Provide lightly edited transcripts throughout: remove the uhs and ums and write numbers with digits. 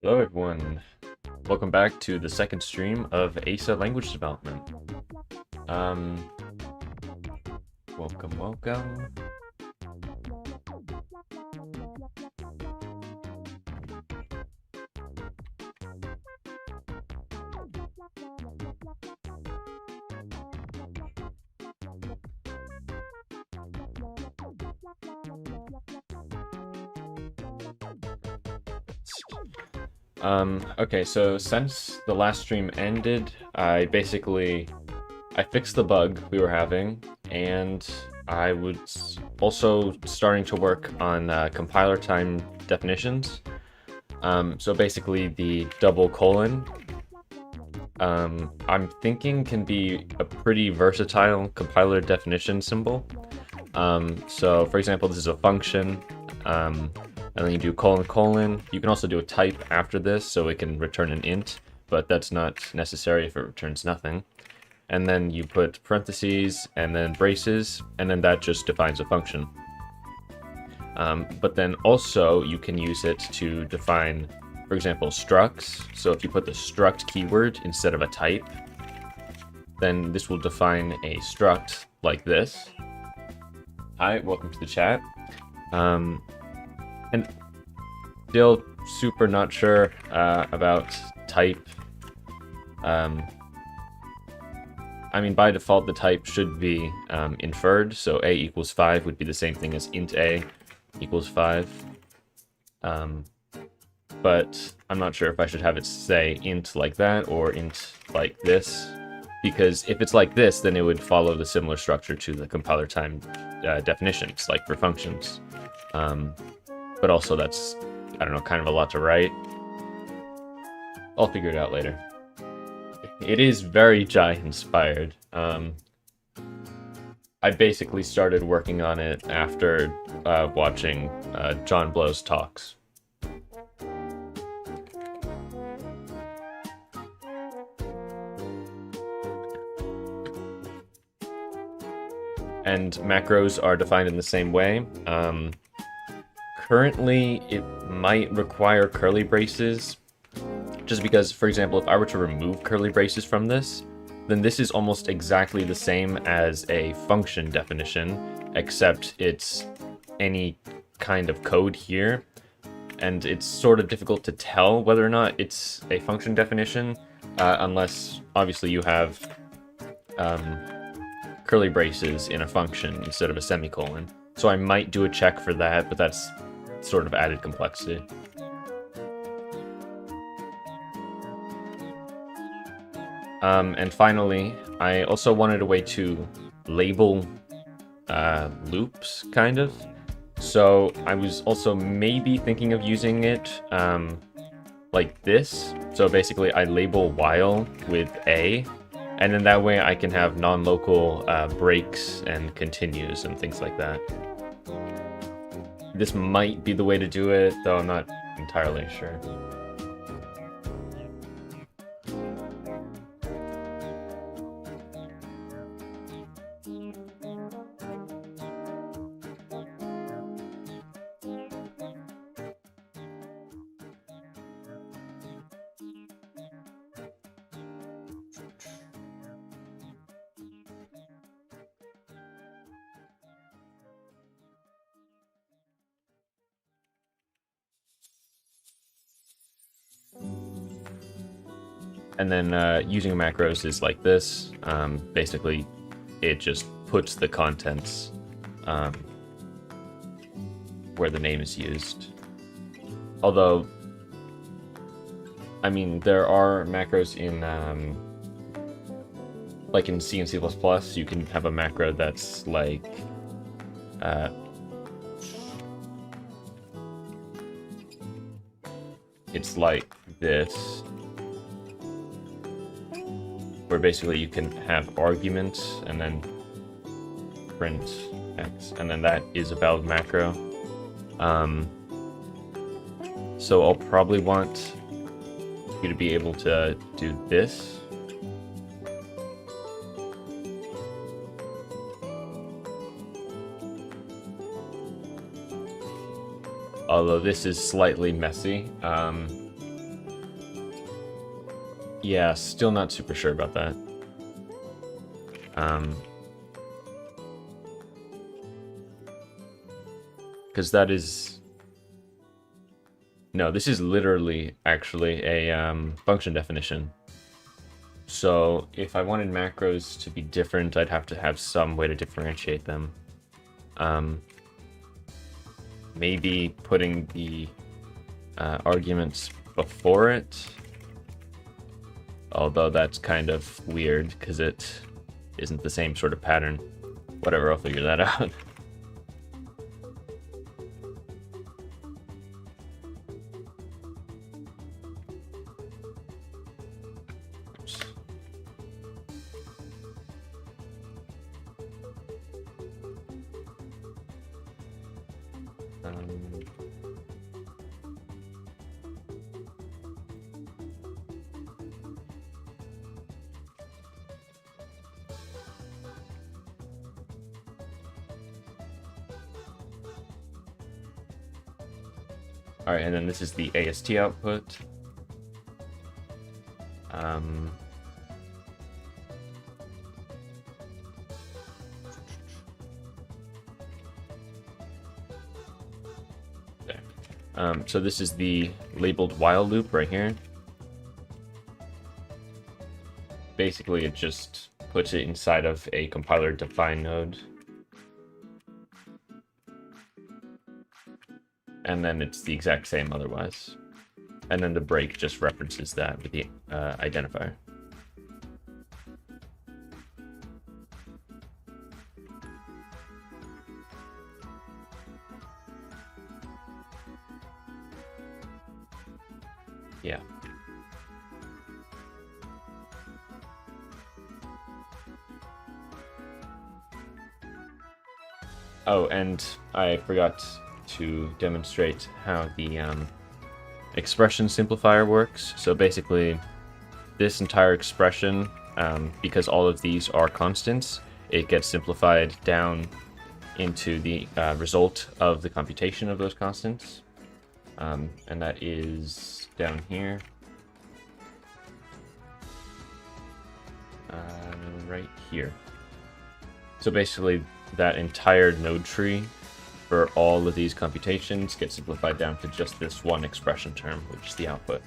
Hello everyone, welcome back to the second stream of ASA language development. Um, welcome. Okay, so since the last stream ended, I fixed the bug we were having, and I was also starting to work on compiler time definitions. So basically the double colon, I'm thinking can be a pretty versatile compiler definition symbol. So for example, this is a function, and then you do colon. You can also do a type after this, so it can return an int, but that's not necessary if it returns nothing. And then you put parentheses, and then braces, and then that just defines a function. But then also, you can use it to define, for example, structs. So if you put the struct keyword instead of a type, then this will define a struct like this. Hi, welcome to the chat. And still super not sure about type. I mean, by default, the type should be inferred, so a equals 5 would be the same thing as int a equals 5. But I'm not sure if I should have it say int like that or int like this, because if it's like this, then it would follow the similar structure to the compiler time definitions, like for functions. But also that's, I don't know, kind of a lot to write. I'll figure it out later. It is very Jai inspired. I basically started working on it after watching John Blow's talks. And macros are defined in the same way. Currently, it might require curly braces, just because, for example, if I were to remove curly braces from this, then this is almost exactly the same as a function definition, except it's any kind of code here, and it's sort of difficult to tell whether or not it's a function definition, unless, obviously, you have curly braces in a function instead of a semicolon. So I might do a check for that, but that's sort of added complexity. And finally, I also wanted a way to label loops, kind of. So I was also maybe thinking of using it like this. So basically, I label while with a, and then that way I can have non-local breaks and continues and things like that. This might be the way to do it, though I'm not entirely sure. And then using macros is like this. Basically, it just puts the contents where the name is used. Although, I mean, there are macros in, like in C and C++, you can have a macro that's like, it's like this, where basically you can have arguments and then print x, and then that is a valid macro. So I'll probably want you to be able to do this. Although this is slightly messy. Yeah, still not super sure about that. Because that is... No, this is literally actually a function definition. So if I wanted macros to be different, I'd have to have some way to differentiate them. Maybe putting the arguments before it. Although that's kind of weird because it isn't the same sort of pattern. Whatever, I'll figure that out. Oops. Alright, and then this is the AST output. There. So this is the labeled while loop right here. Basically, it just puts it inside of a compiler define node. And then it's the exact same otherwise. And then the break just references that with the identifier. Yeah. Oh, and I forgot to demonstrate how the expression simplifier works. So basically, this entire expression, because all of these are constants, it gets simplified down into the result of the computation of those constants. And that is down here. Right here. So basically, that entire node tree for all of these computations gets simplified down to just this one expression term, which is the output.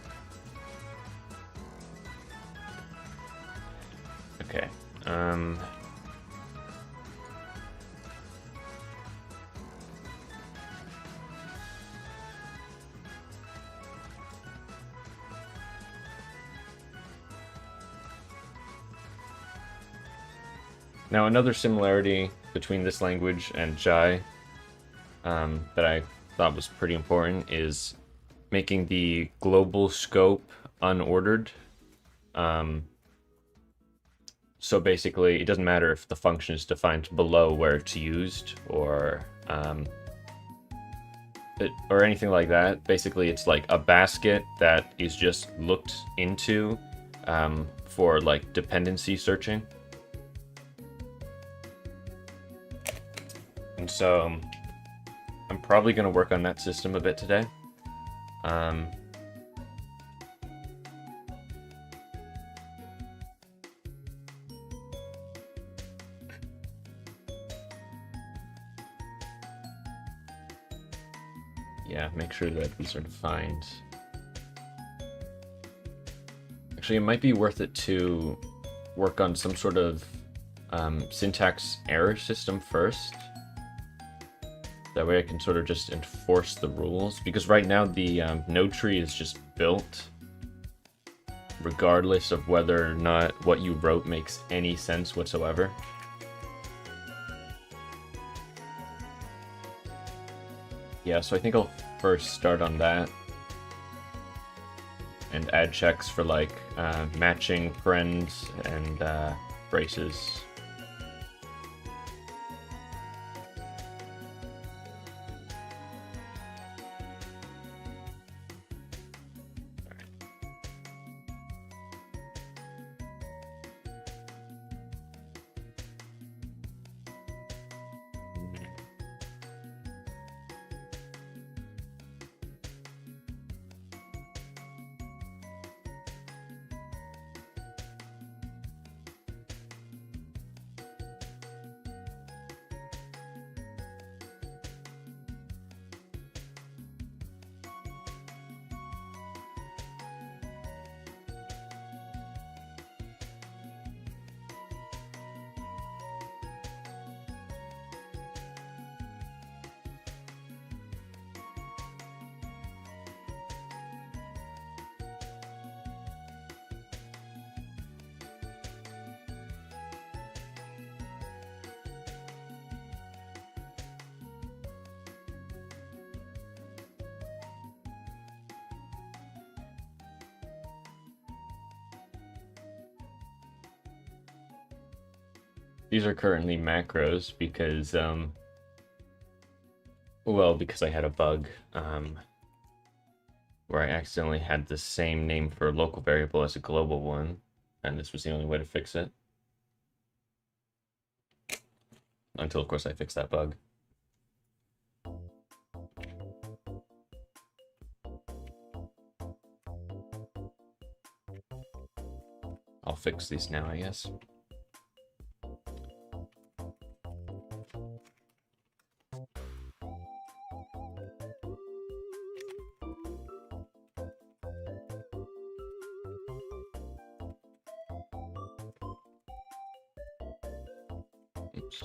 Okay. Now, another similarity between this language and Jai that I thought was pretty important is making the global scope unordered. So basically, it doesn't matter if the function is defined below where it's used or anything like that. Basically, it's like a basket that is just looked into for like dependency searching. And so I'm probably going to work on that system a bit today. Yeah, make sure that these are defined. Actually, it might be worth it to work on some sort of syntax error system first. That way I can sort of just enforce the rules, because right now the node tree is just built regardless of whether or not what you wrote makes any sense whatsoever. Yeah, so I think I'll first start on that and add checks for like matching parens and braces. These are currently macros because, well, because I had a bug, where I accidentally had the same name for a local variable as a global one, and this was the only way to fix it. Until, of course, I fixed that bug. I'll fix these now, I guess. Oops.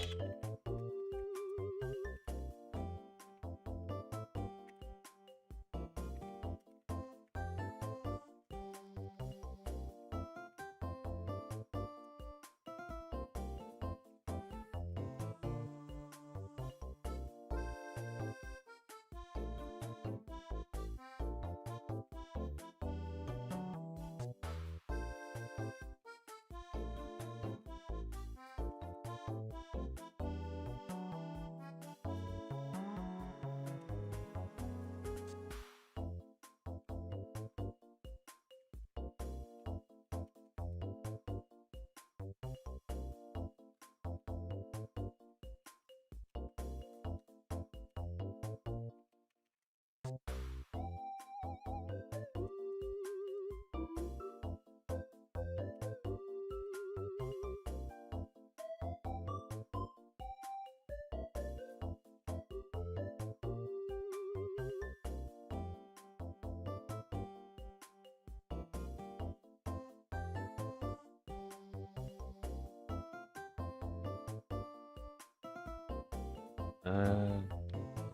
Uh,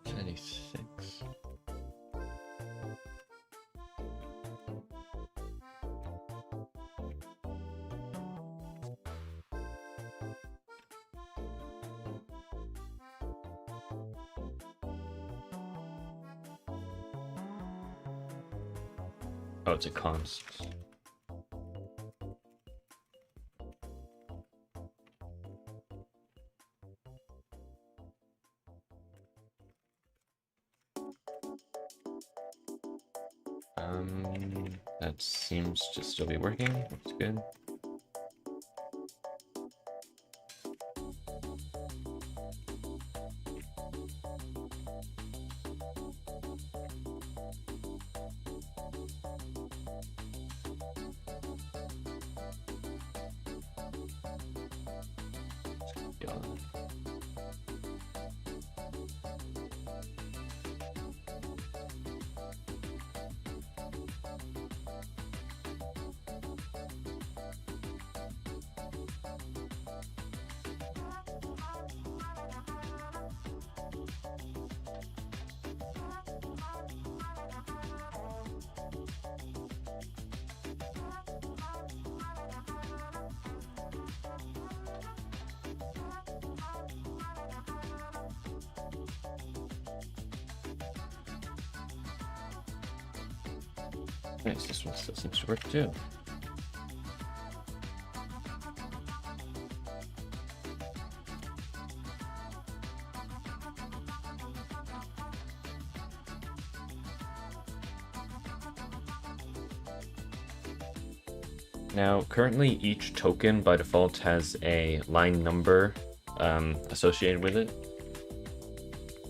26. Oh, it's a const. That seems to still be working. That's good. Yeah. Nice, this one still seems to work too. Now, currently each token by default has a line number associated with it,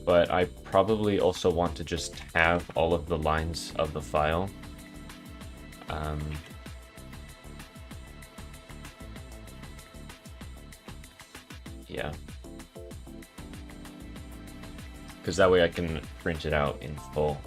but I probably also want to just have all of the lines of the file. Yeah. Because that way I can print it out in full.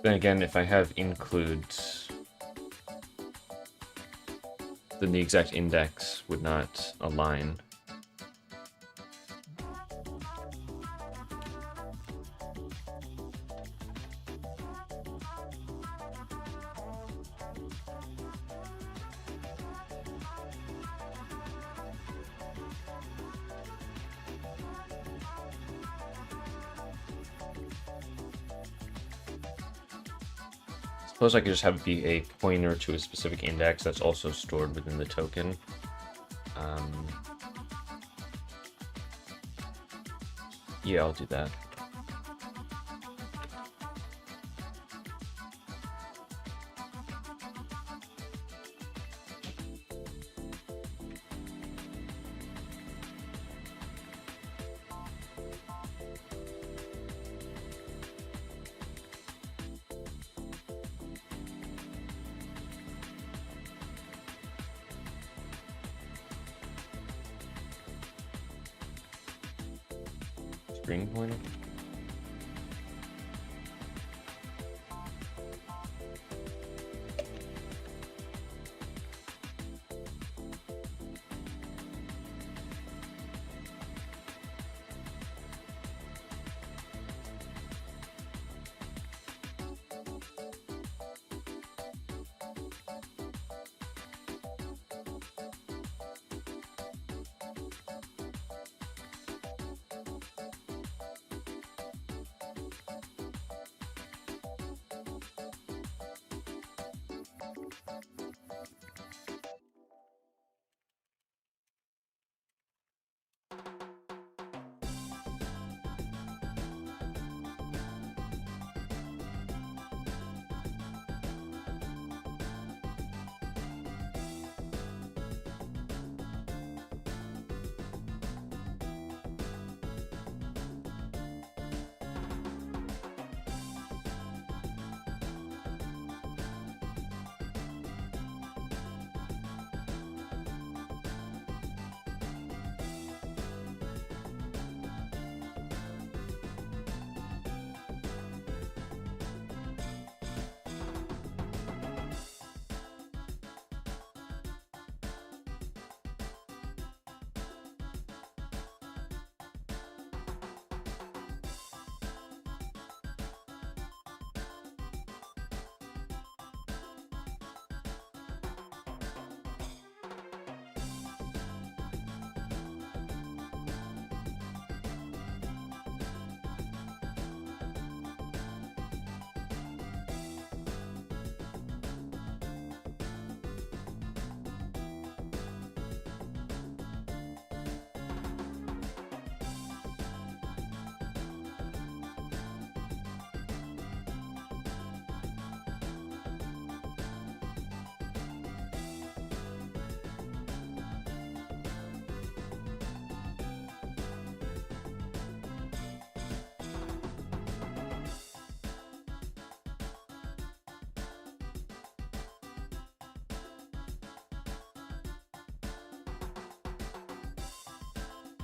Then again, if I have includes, then the exact index would not align. suppose I could just have it be a pointer to a specific index that's also stored within the token. Yeah, I'll do that. String pointer?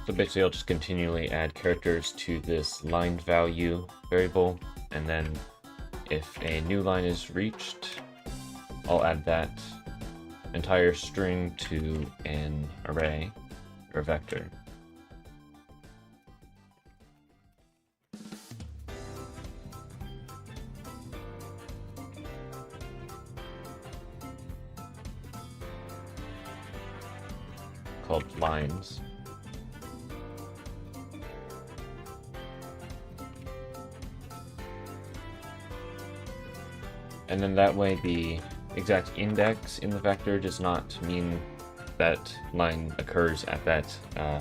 So basically I'll just continually add characters to this line value variable, and then if a new line is reached, I'll add that entire string to an array or vector. Called lines. And then that way the exact index in the vector does not mean that line occurs at that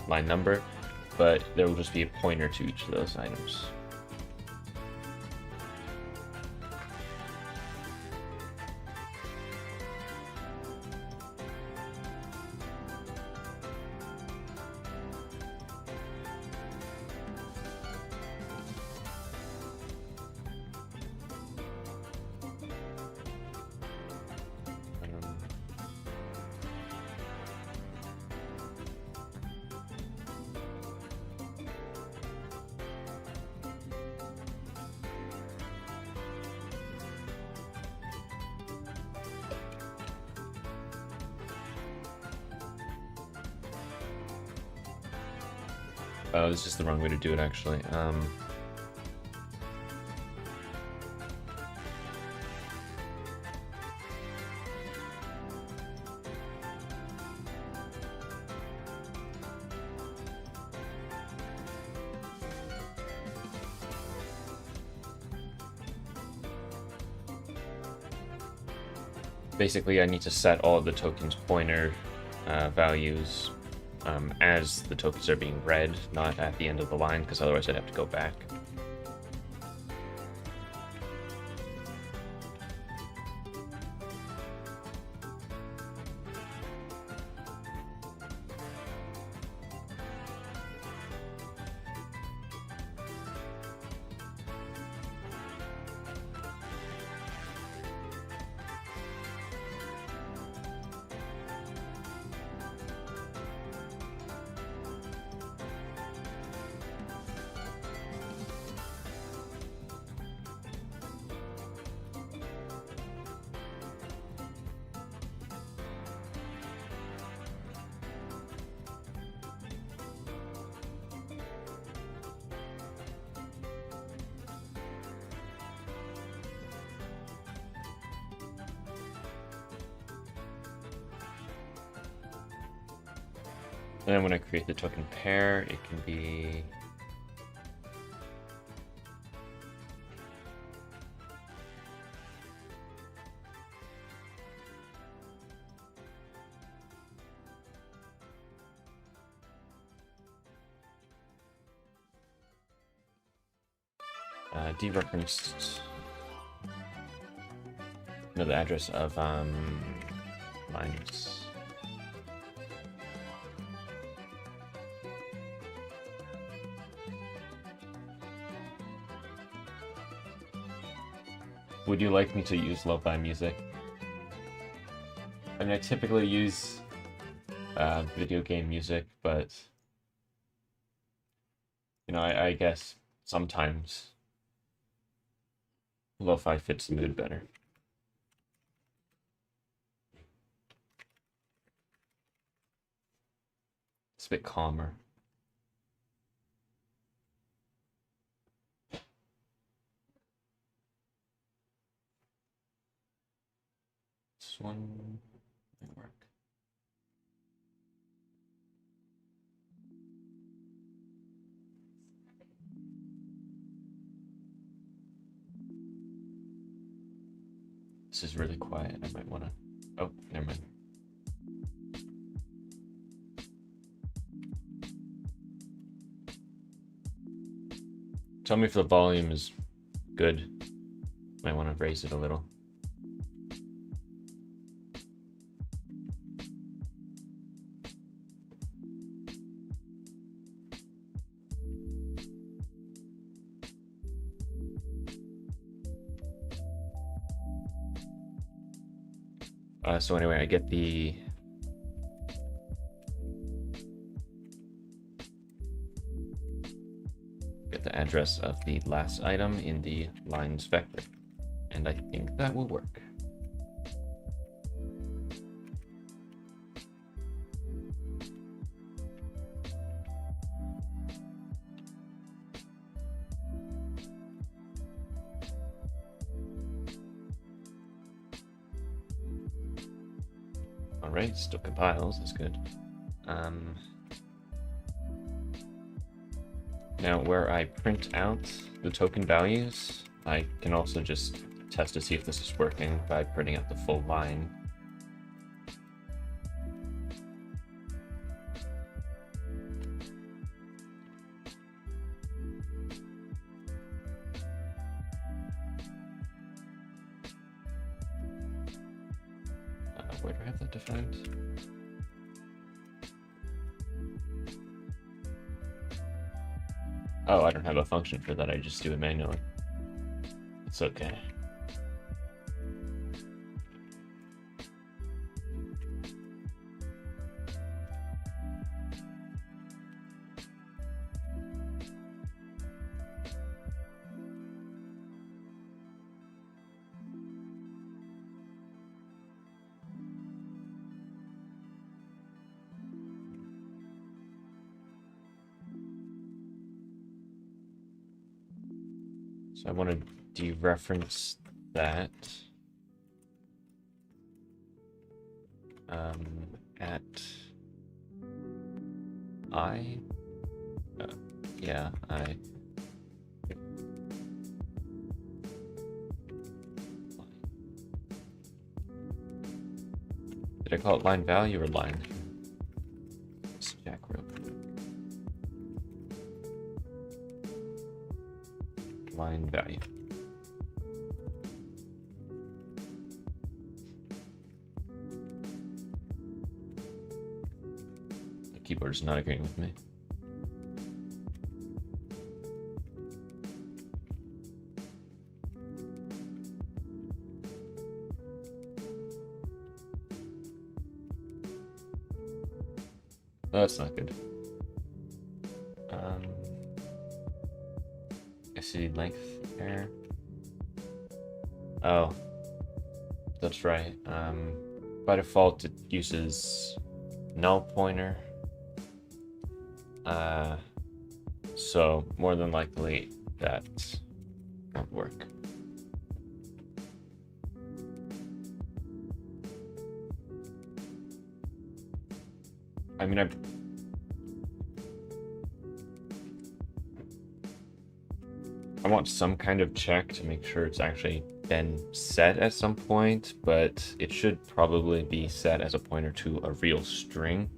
line number, but there will just be a pointer to each of those items. Oh, this is the wrong way to do it, actually. basically I need to set all of the tokens pointer values as the tokens are being read, not at the end of the line, because otherwise I'd have to go back. And then when I create the token pair, it can be dereferenced. No, the address of lines. Would you like me to use lo-fi music? I mean, I typically use video game music, but you know, I guess sometimes lo-fi fits the mood better. It's a bit calmer. This one might work. This is really quiet. I might want to... Oh, never mind. Tell me if the volume is good. Might want to raise it a little. So anyway, I get the address of the last item in the lines vector, and I think that will work. Alright, still compiles, that's good. Now where I print out the token values, I can also just test to see if this is working by printing out the full line. Where do I have that defined? Oh, I don't have a function for that, I just do it manually. It's okay. So I want to dereference that at I. Yeah, I. Did I call it line value or line? Let's check real quick. Line value. The keyboard is not agreeing with me. Oh, that's not good. SCD length error. Oh, that's right. By default, it uses null pointer. So more than likely that won't work. I mean, I want some kind of check to make sure it's actually been set at some point, but it should probably be set as a pointer to a real string.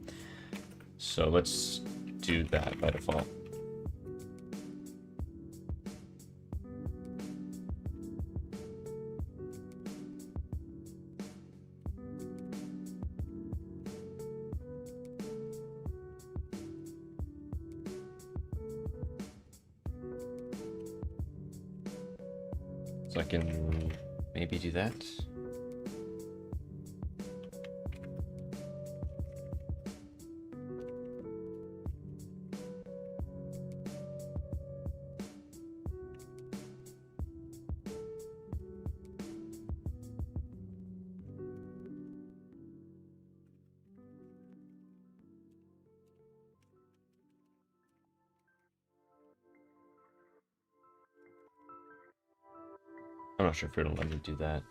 So let's do that by default. So I can maybe do that. I'm not sure if it'll let me do that.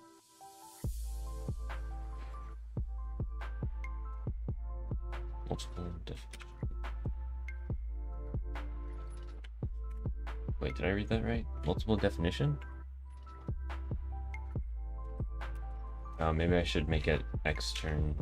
Multiple definition. Wait, did I read that right? Multiple definition? Oh, maybe I should make it extern.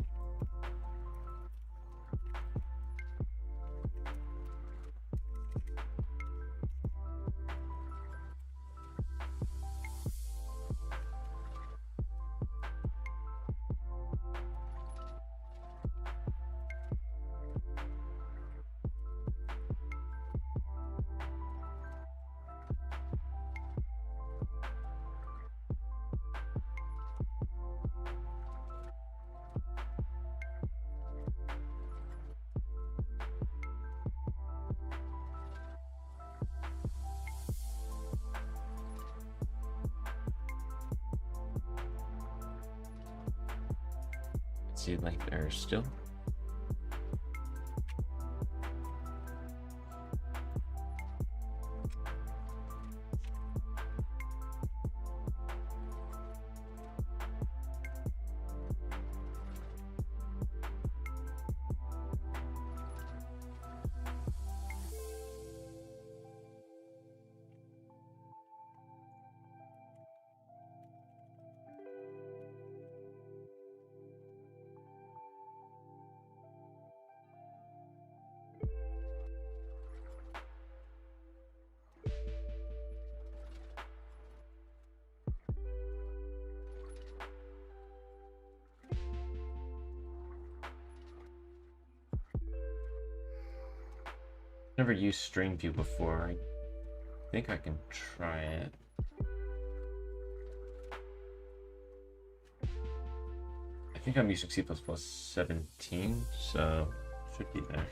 See length error still. Never used string view before. I think I can try it. I think I'm using C++17, so should be there.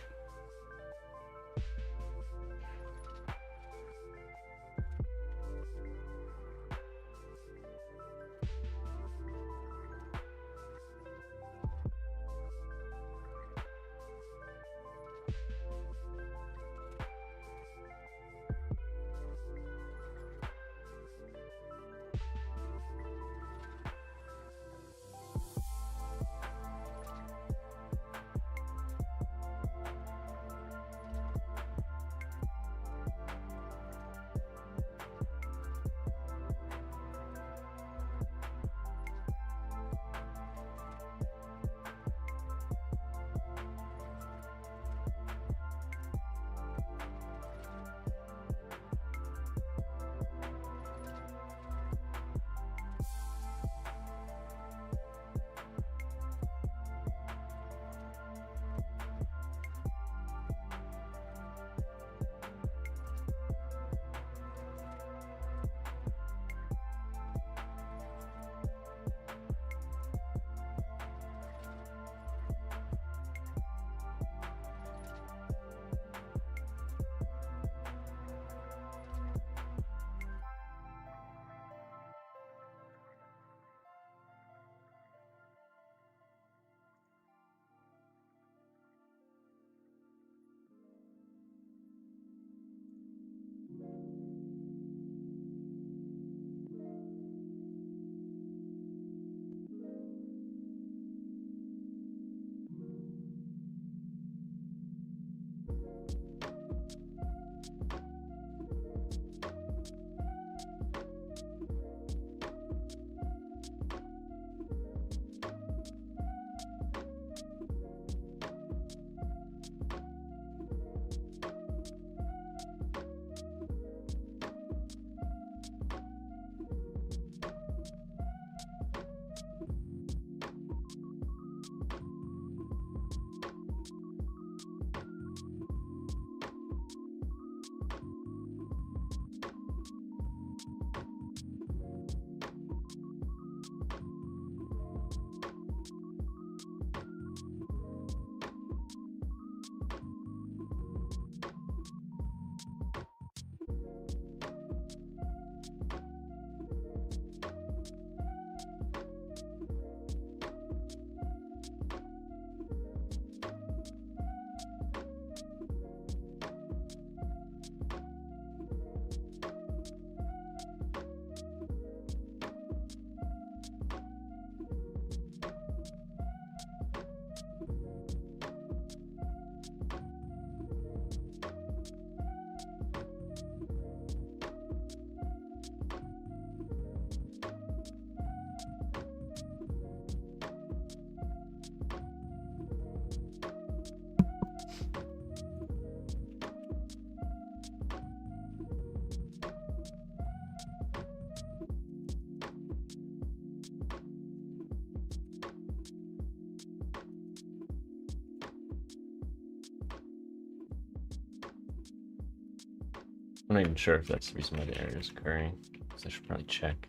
I'm not even sure if that's the reason why the error is occurring, so I should probably check.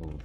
Ooh.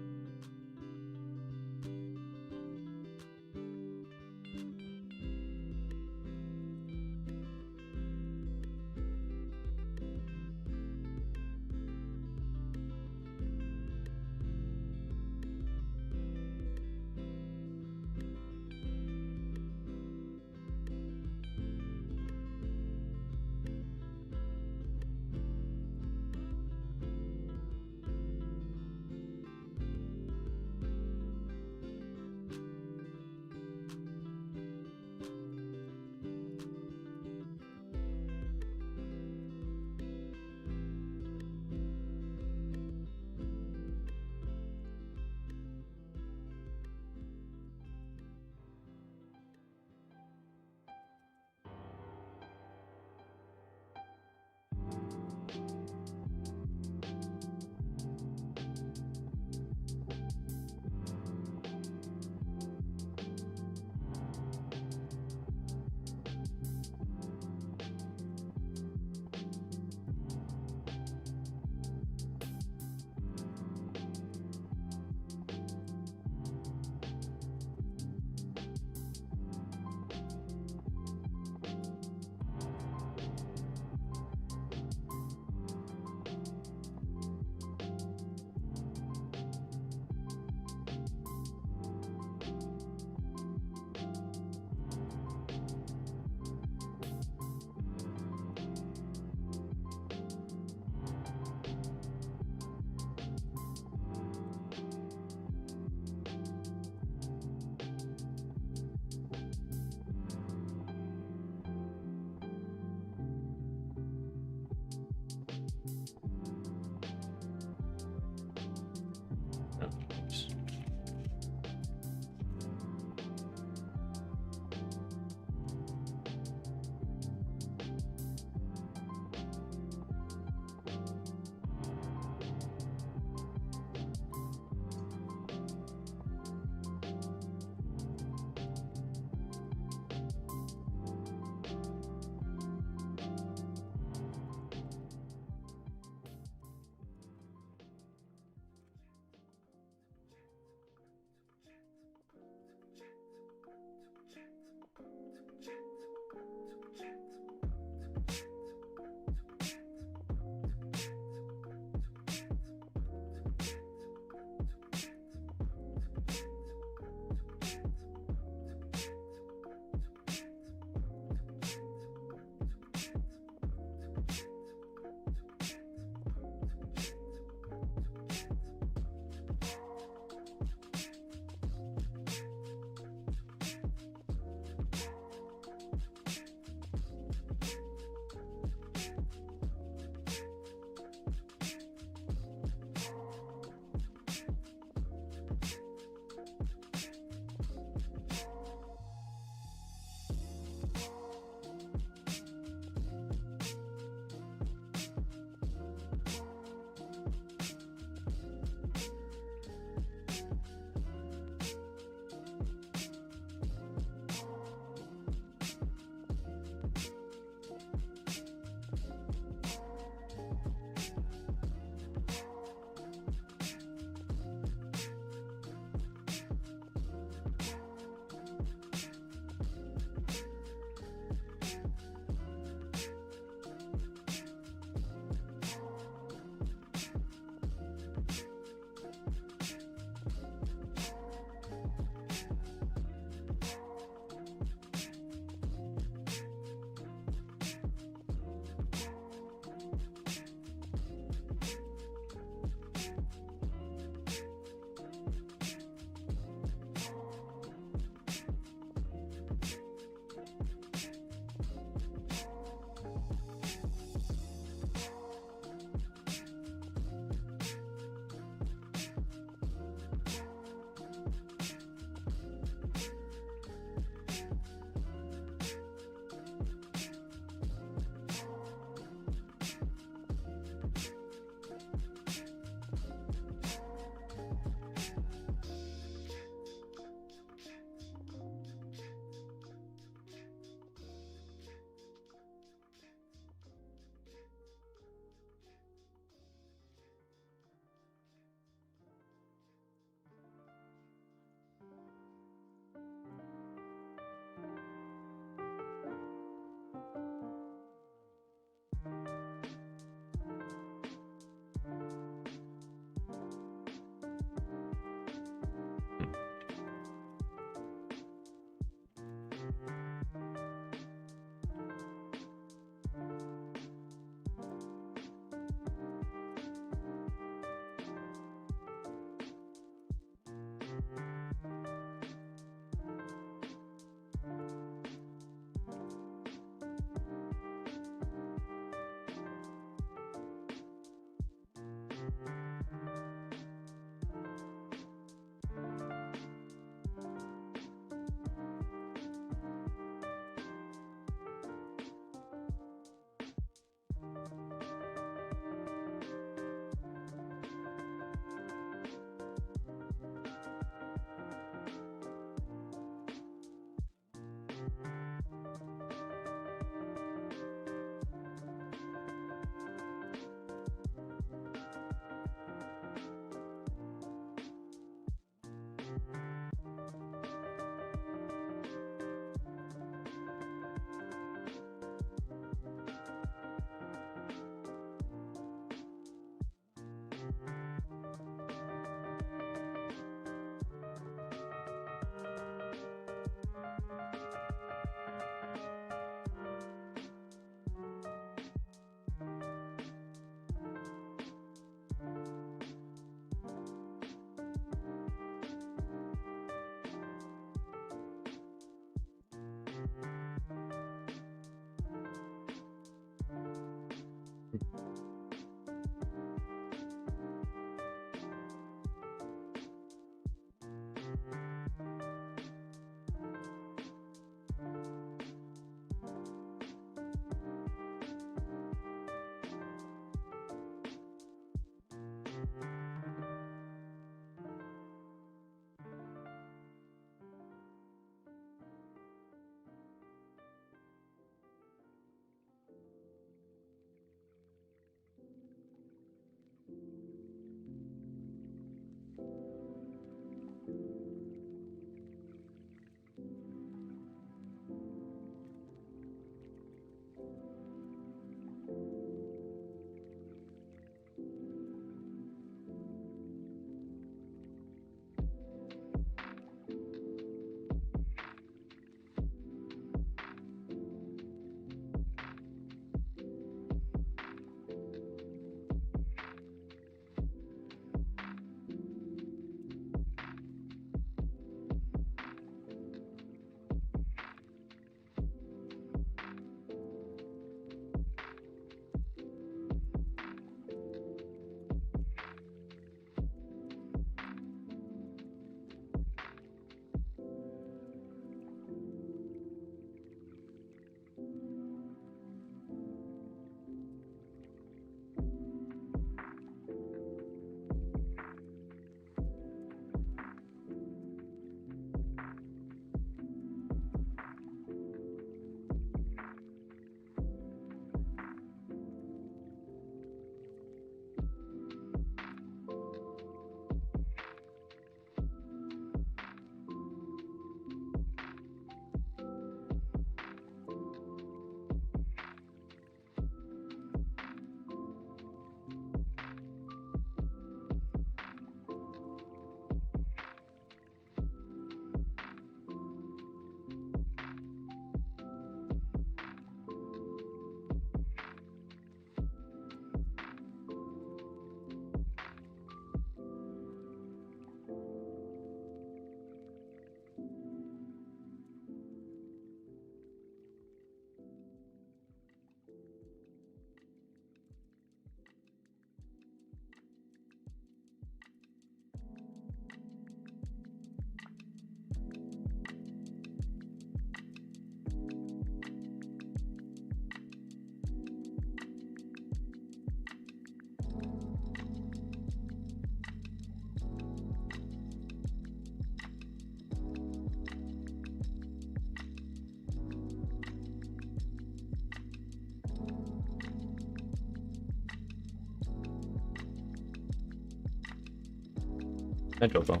Hi, Jobo.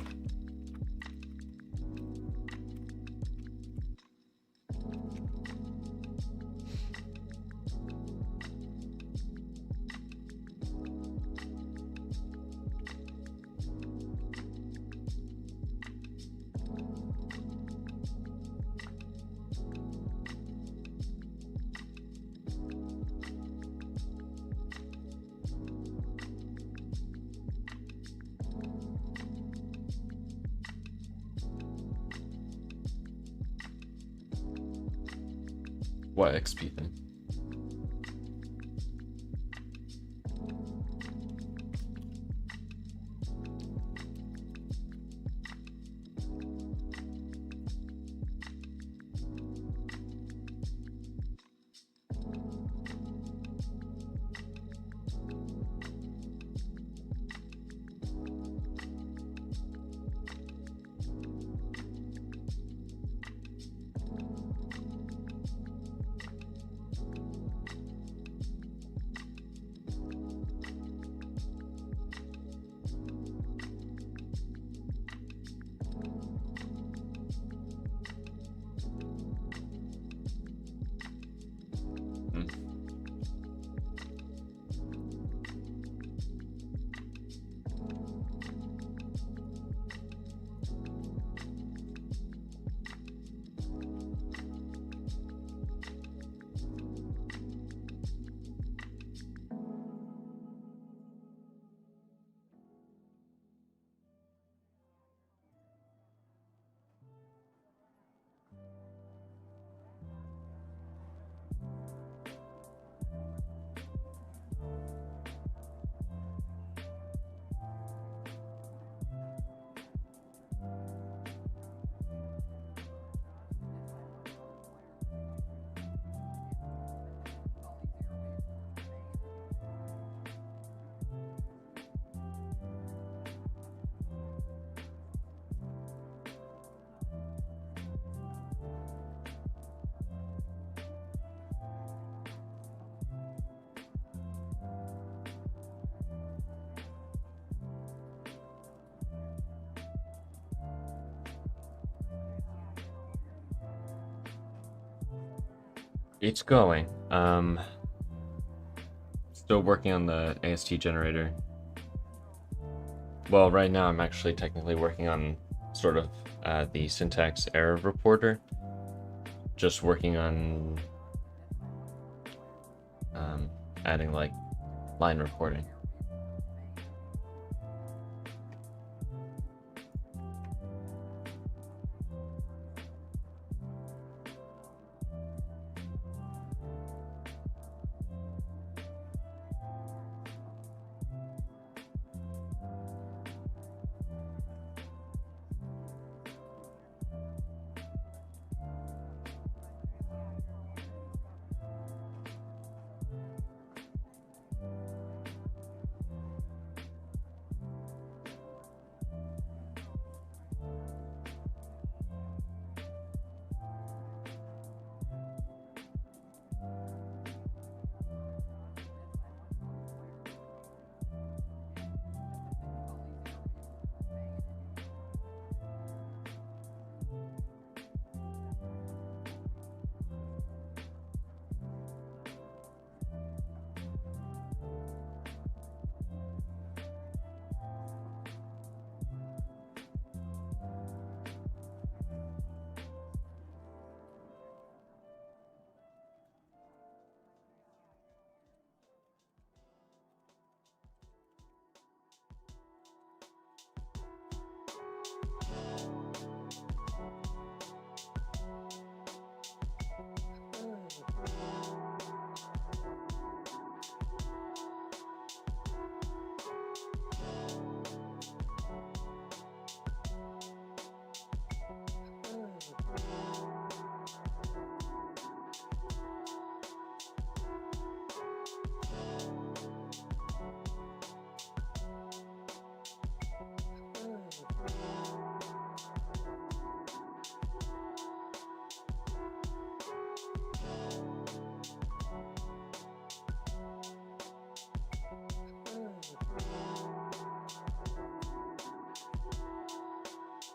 What XP thing? It's going. Still working on the AST generator. Well, right now I'm actually technically working on sort of the syntax error reporter. Just working on adding like line reporting.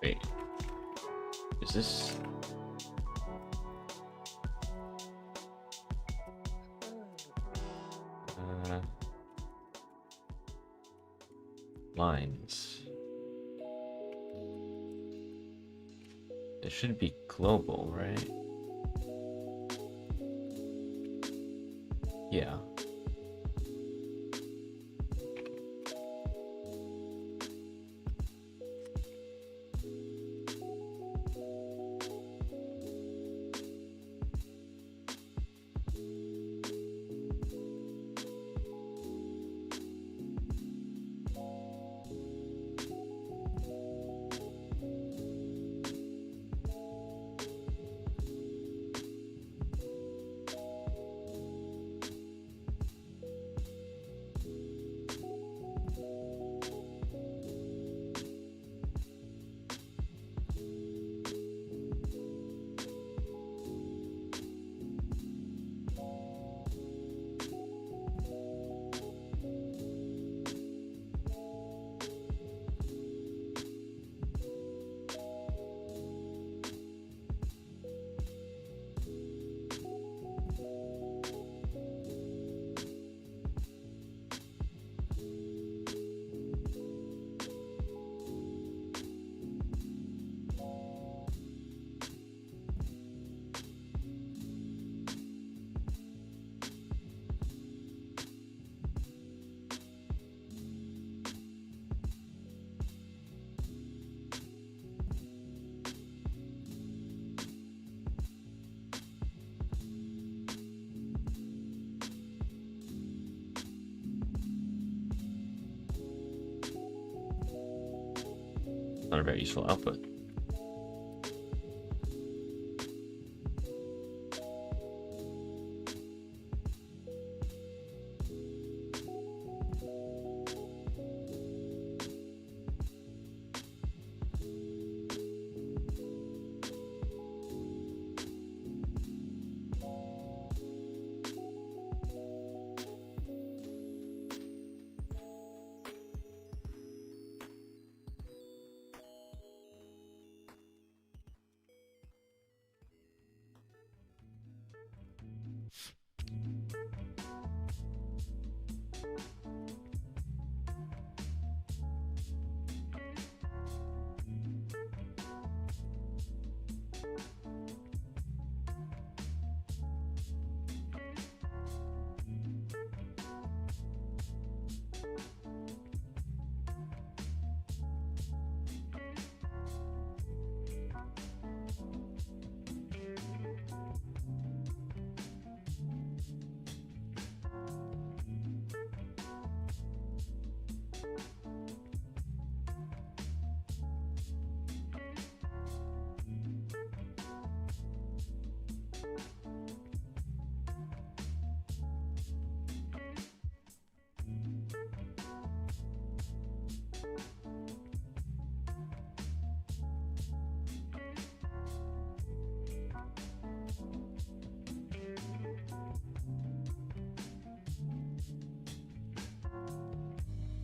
Wait. Is this... lines. It should be global, right? Yeah. Not a very useful output.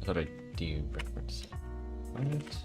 I thought I'd do reference. Right.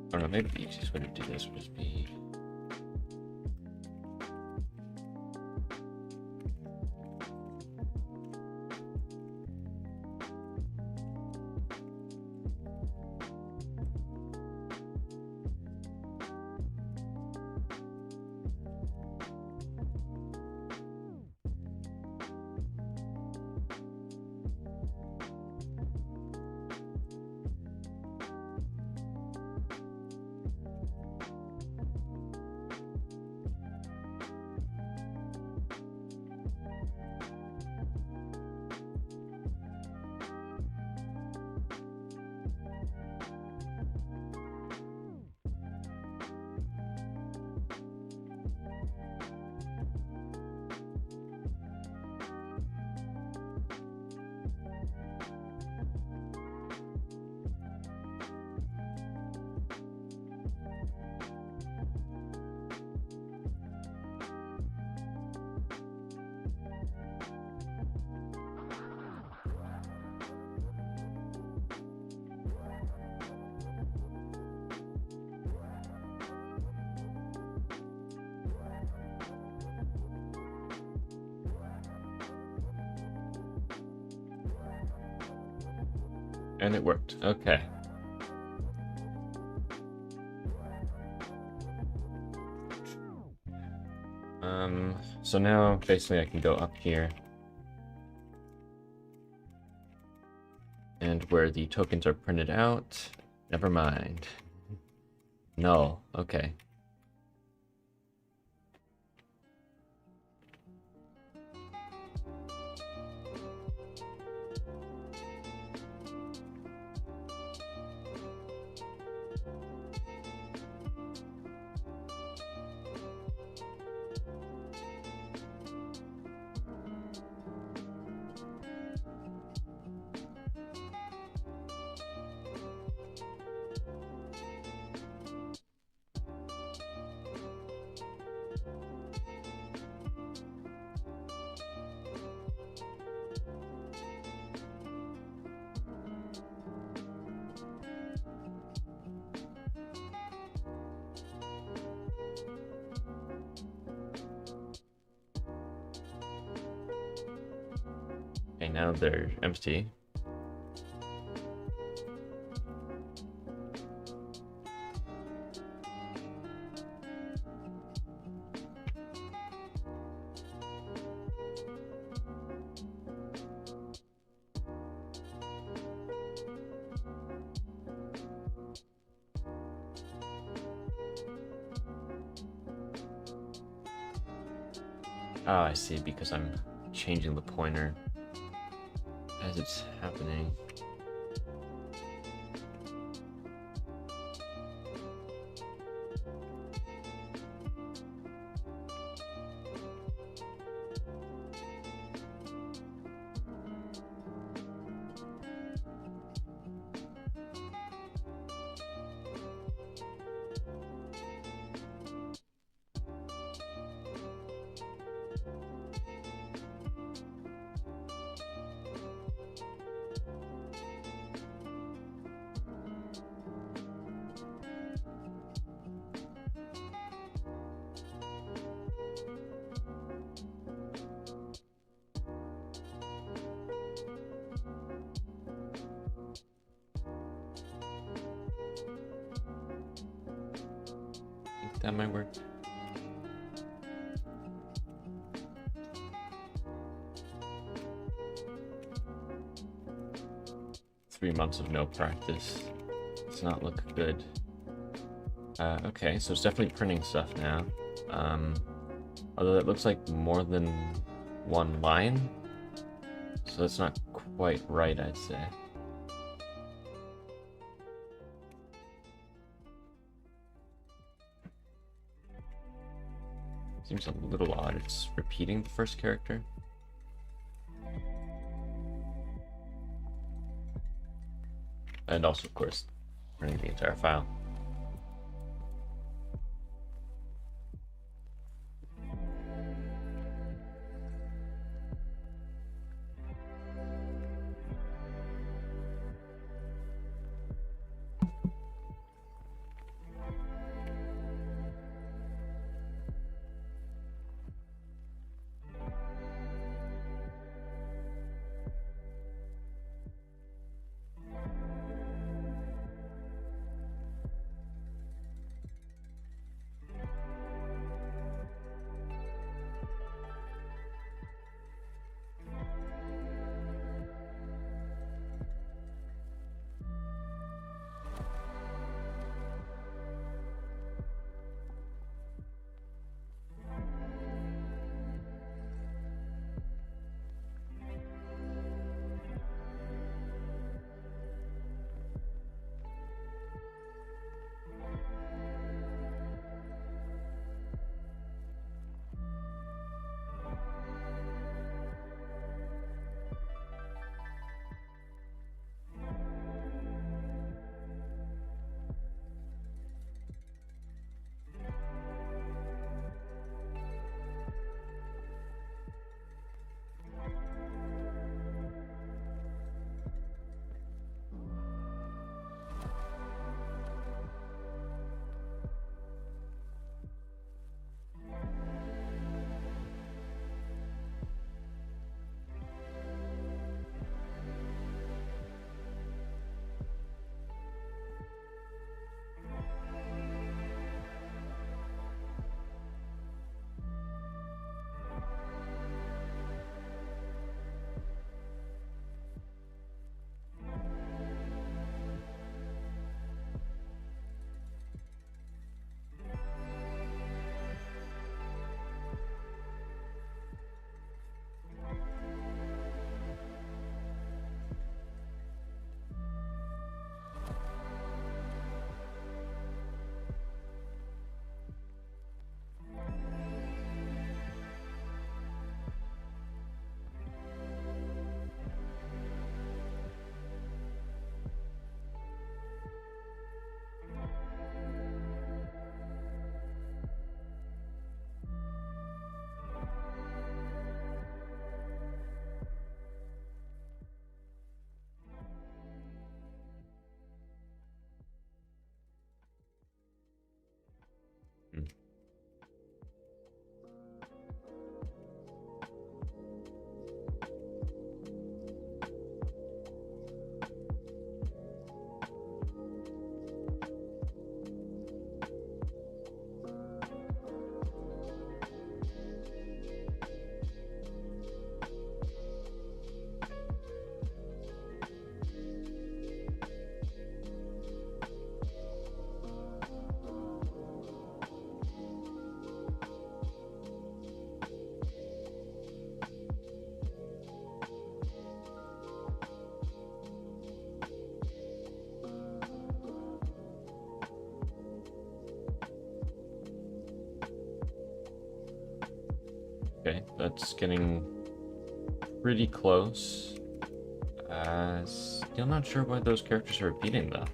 I don't know, maybe the easiest way to do this would just be... And it worked. Okay. So now basically I can go up here. And where the tokens are printed out, never mind. Null. Okay. Okay, now they're empty. Oh, I see, because I'm changing the pointer as it's happening. I think that might work. Three months of no practice. Does not look good. Okay, so it's definitely printing stuff now. Although that looks like more than one line. So that's not quite right, I'd say. Seems a little odd. It's repeating the first character. And also, of course, printing the entire file. Okay, that's getting pretty close. Still not sure why those characters are repeating, though.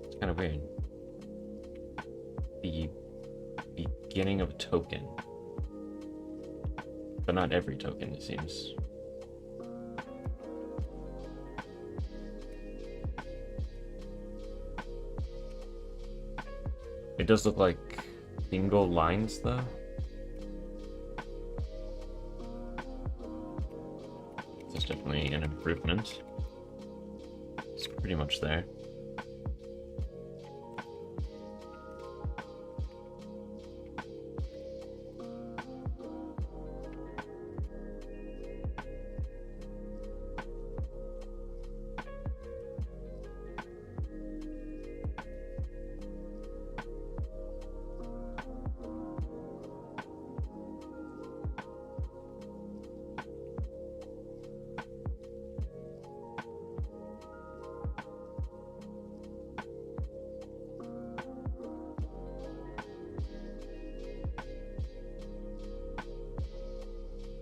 It's kind of weird. The beginning of a token. But not every token, it seems. It does look like single lines, though. That's definitely an improvement. It's pretty much there.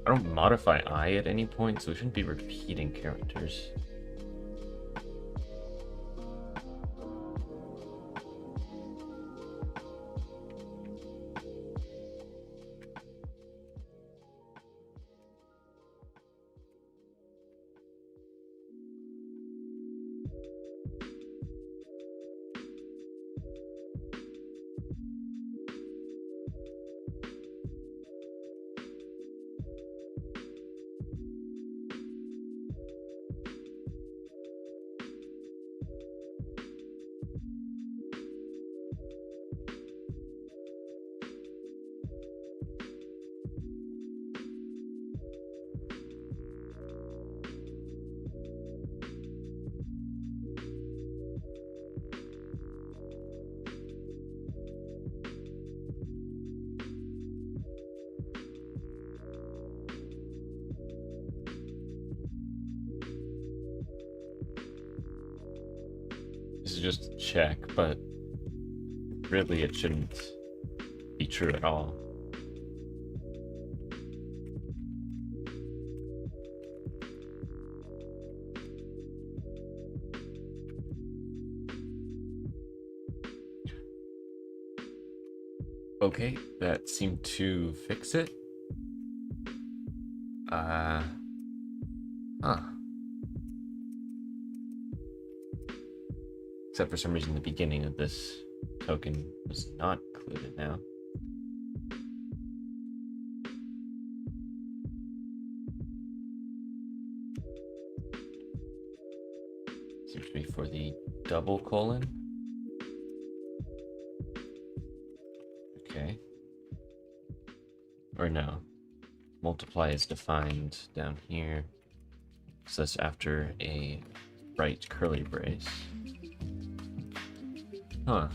I don't modify I at any point, so we shouldn't be repeating characters. This is just a check, but really it shouldn't be true at all. Okay, that seemed to fix it. Huh. Except for some reason the beginning of this token was not included now. Seems to be for the double colon. Okay. Or no. Multiply is defined down here. So that's after a right curly brace. Huh.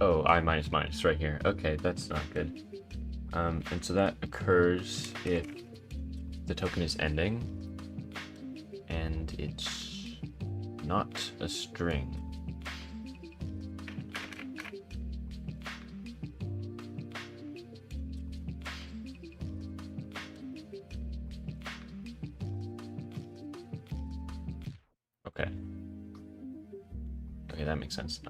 Oh, I minus minus right here. Okay, that's not good. And so that occurs if the token is ending and it's not a string. Okay. Okay, that makes sense.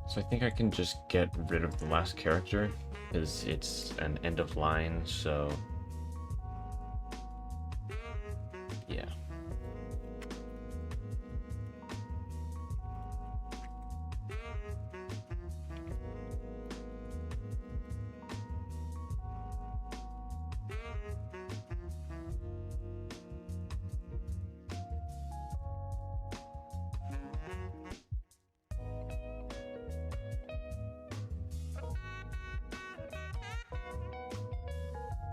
So I think I can just get rid of the last character, because it's an end of line, so yeah.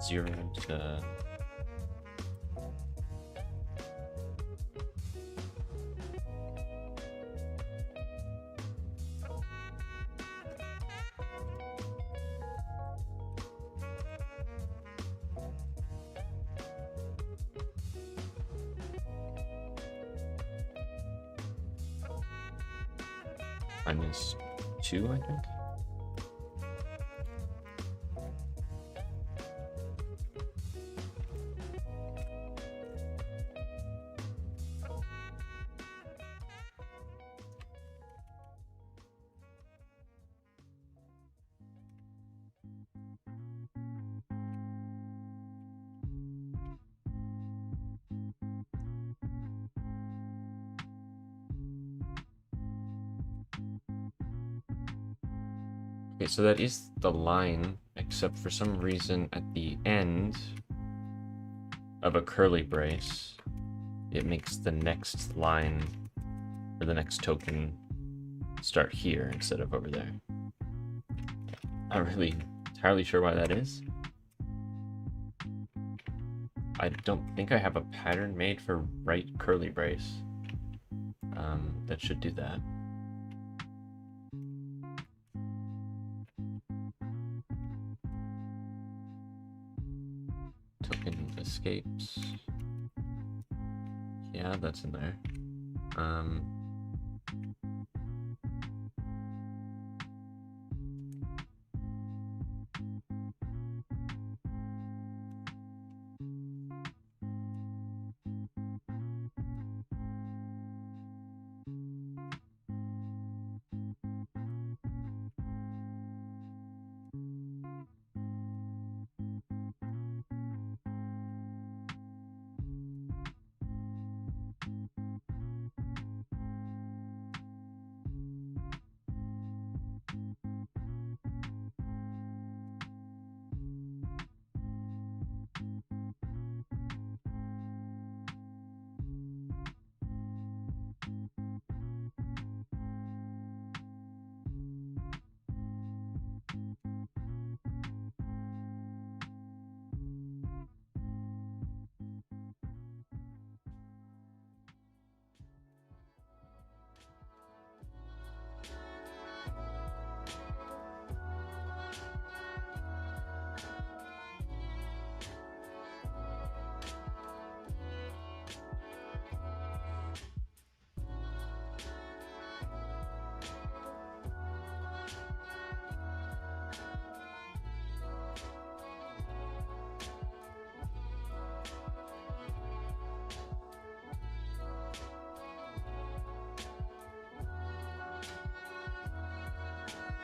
Zero to -2, I think. Okay, so that is the line, except for some reason at the end of a curly brace, it makes the next line, or the next token, start here instead of over there. Not really entirely sure why that is. I don't think I have a pattern made for right curly brace. That should do that. Token escapes. Yeah, that's in there.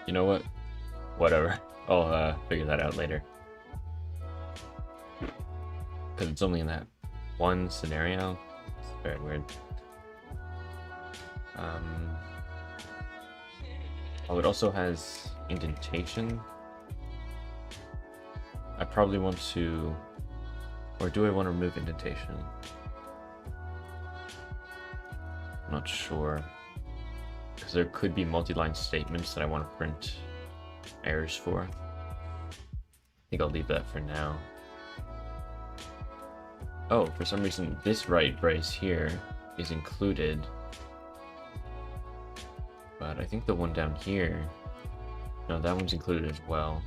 You know what? Whatever. I'll figure that out later. Because it's only in that one scenario. It's very weird. Oh, it also has indentation. I probably want to... Or do I want to remove indentation? I'm not sure. Because there could be multi-line statements that I want to print errors for. I think I'll leave that for now. Oh, for some reason this right brace here is included. But I think the one down here... No, that one's included as well.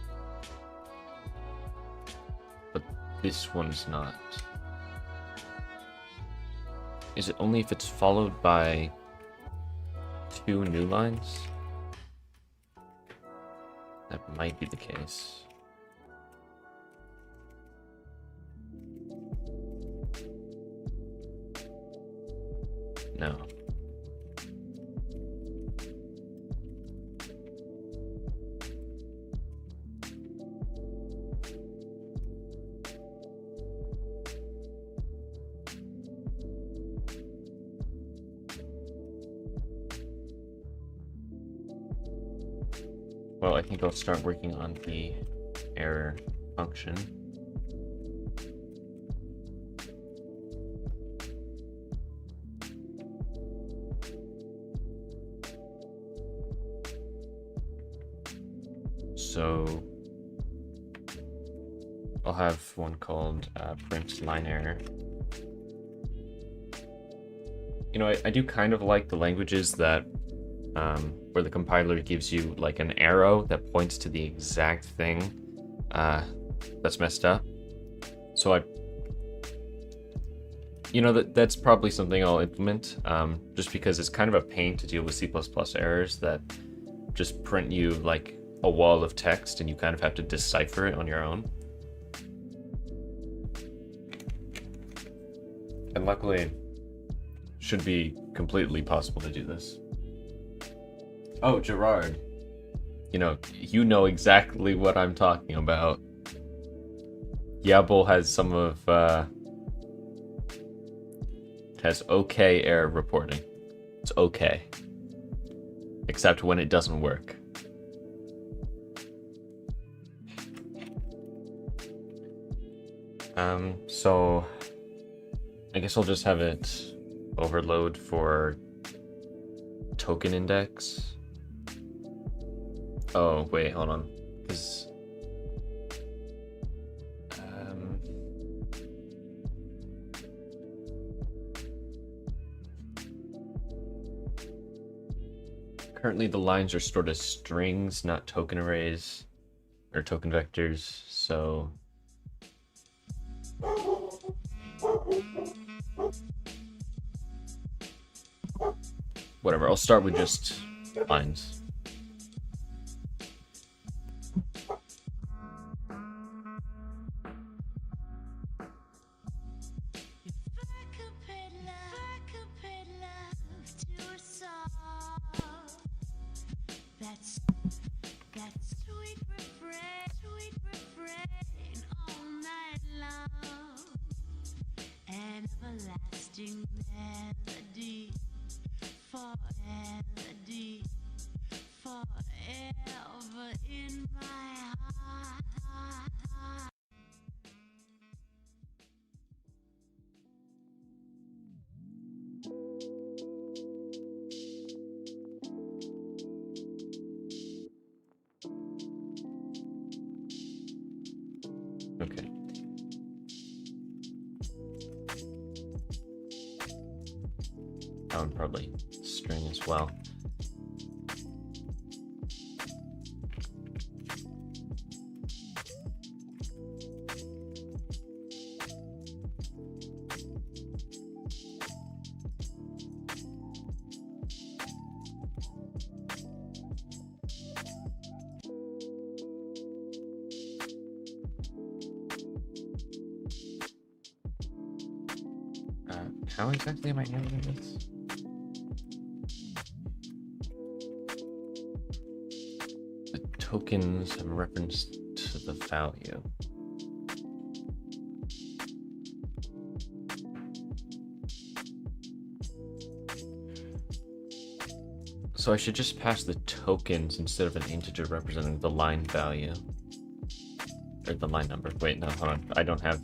But this one's not. Is it only if it's followed by 2 new lines? That might be the case. No. think I'll start working on the error function. So I'll have one called print line error. You know, I do kind of like the languages that where the compiler gives you like an arrow that points to the exact thing that's messed up. So that's probably something I'll implement, just because it's kind of a pain to deal with C++ errors that just print you like a wall of text and you kind of have to decipher it on your own. And luckily, it should be completely possible to do this. Oh, Gerard. You know exactly what I'm talking about. Yabble has some of, has okay error reporting. It's okay. Except when it doesn't work. So I guess I'll just have it overload for token index. Oh, wait, hold on. Currently the lines are stored as strings, not token arrays or token vectors, so whatever, I'll start with just lines. Okay. That one probably string as well. How exactly am I handling this? The tokens have reference to the value. So I should just pass the tokens instead of an integer representing the line value. Or the line number. Wait, no, hold on. I don't have...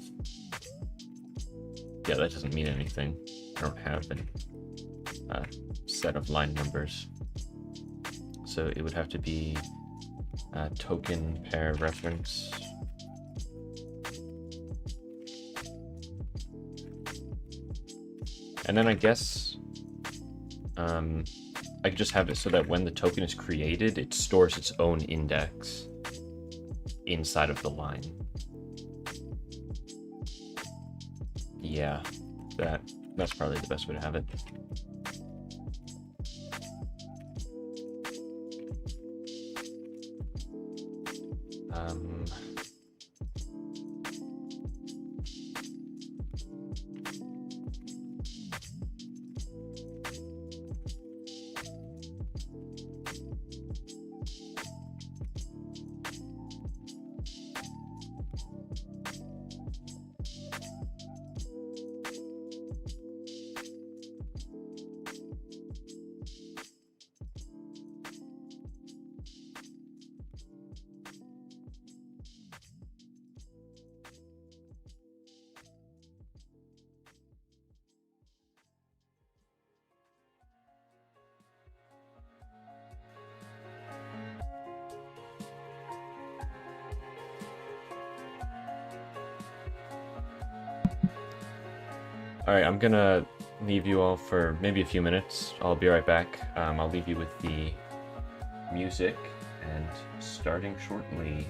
Yeah, that doesn't mean anything. I don't have a set of line numbers. So it would have to be token pair reference. And then I guess I could just have it so that when the token is created, it stores its own index inside of the line. Yeah, that's probably the best way to have it. Alright, I'm gonna leave you all for maybe a few minutes. I'll be right back. I'll leave you with the music and starting shortly.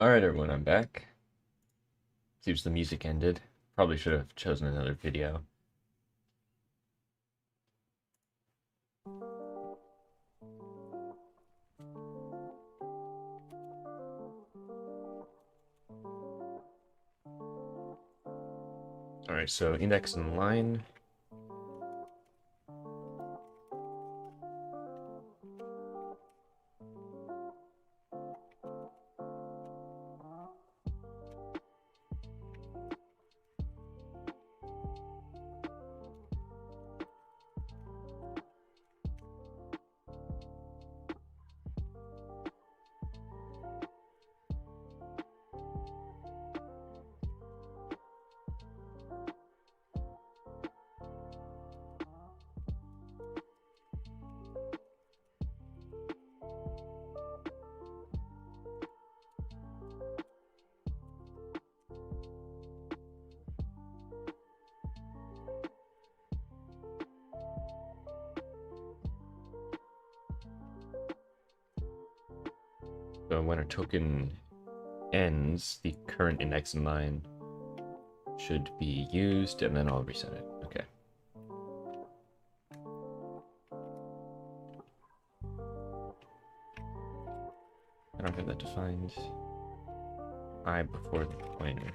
Alright everyone, I'm back. Seems the music ended. Probably should have chosen another video. Alright, so index and line. So when a token ends, the current index and line should be used, and then I'll reset it. Okay. I don't have that defined. I before the pointer.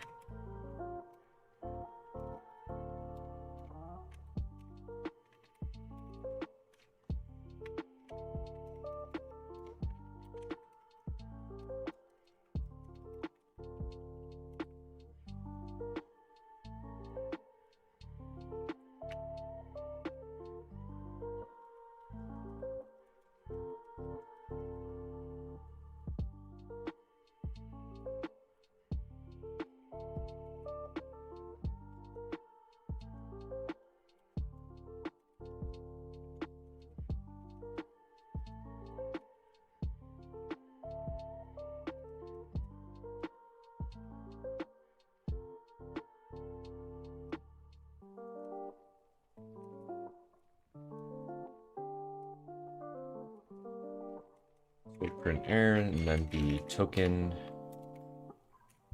We print error, and then the token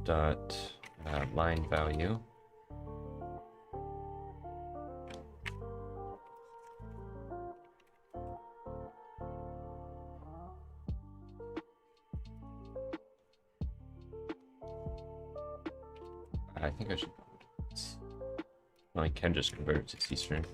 dot line value. I think I should. Well, I can just convert it to C string.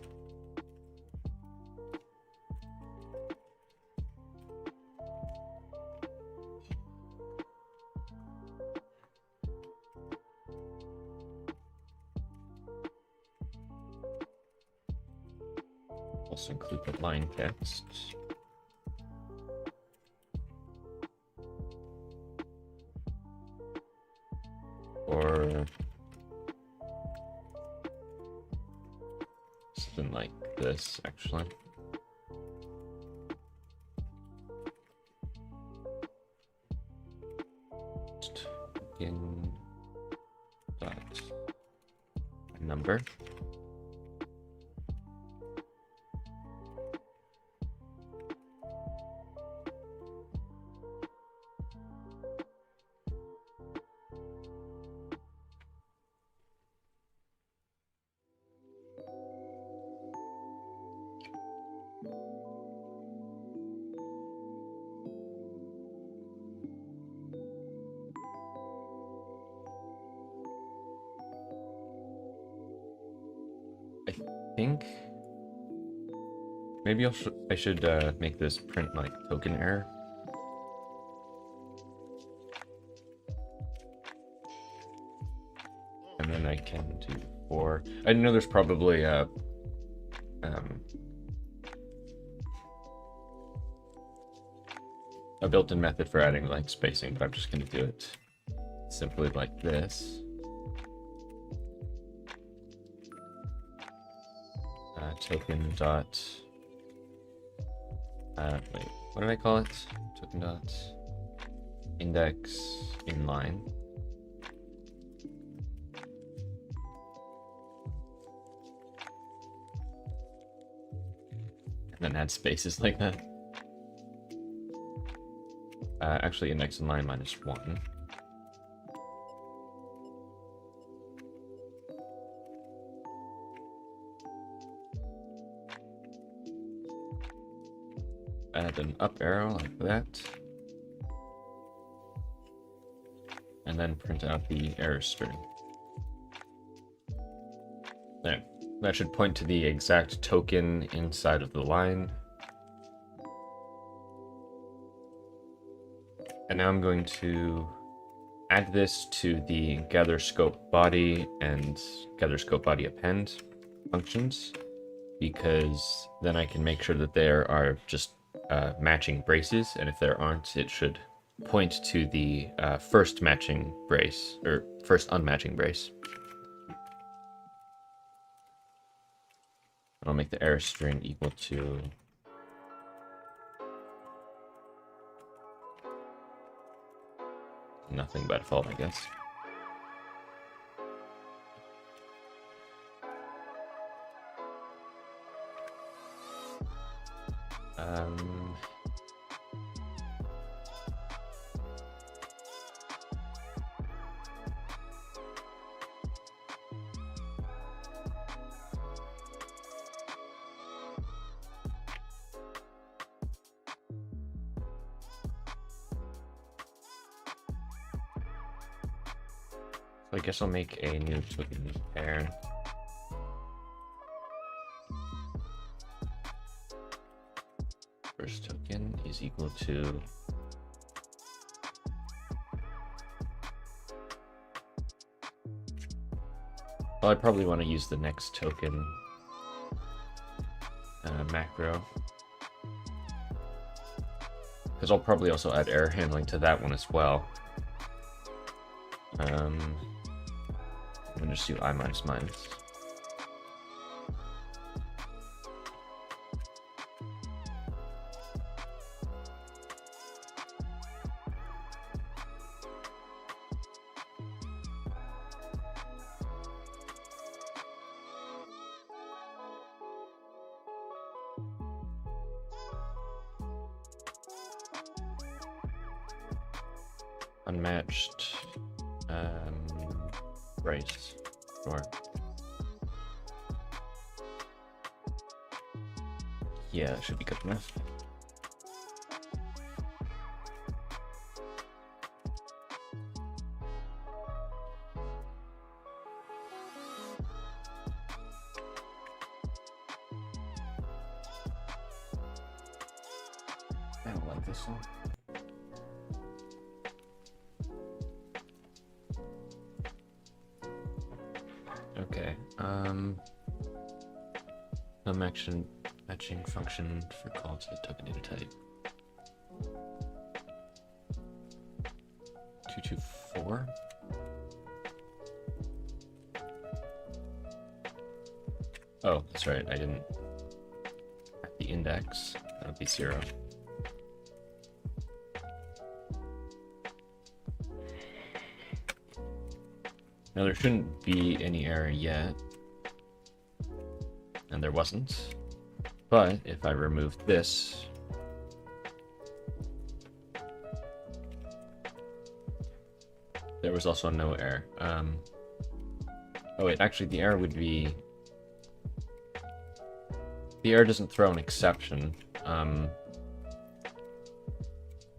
Also include the line text. Or something like this, actually. In dot number. I think maybe I should make this print like token error. And then I can do for. I know there's probably a built-in method for adding like spacing, but I'm just going to do it simply like this. Token dot wait, what did I call it? Token dot index inline. And then add spaces like that. Actually index inline -1. add an up arrow like that. And then print out the error string. There. That should point to the exact token inside of the line. And now I'm going to add this to the gather scope body and gather scope body append functions, because then I can make sure that there are just matching braces, and if there aren't, it should point to the first matching brace, or first unmatching brace. I'll make the error string equal to nothing by default, I guess. I guess I'll make a new token pair. First token is equal to well, I probably want to use the next token macro, because I'll probably also add error handling to that one as well. I'm gonna just do I minus minus. Unmatched brace. Sure. Yeah, that should be good enough. I don't like this one. Okay, no matching function for call to the token data type. 224. Oh, that's right, I didn't at the index. That would be 0. Now there shouldn't be any error yet, and there wasn't, but if I remove this, there was also no error. Oh wait, actually the error would be, the error doesn't throw an exception.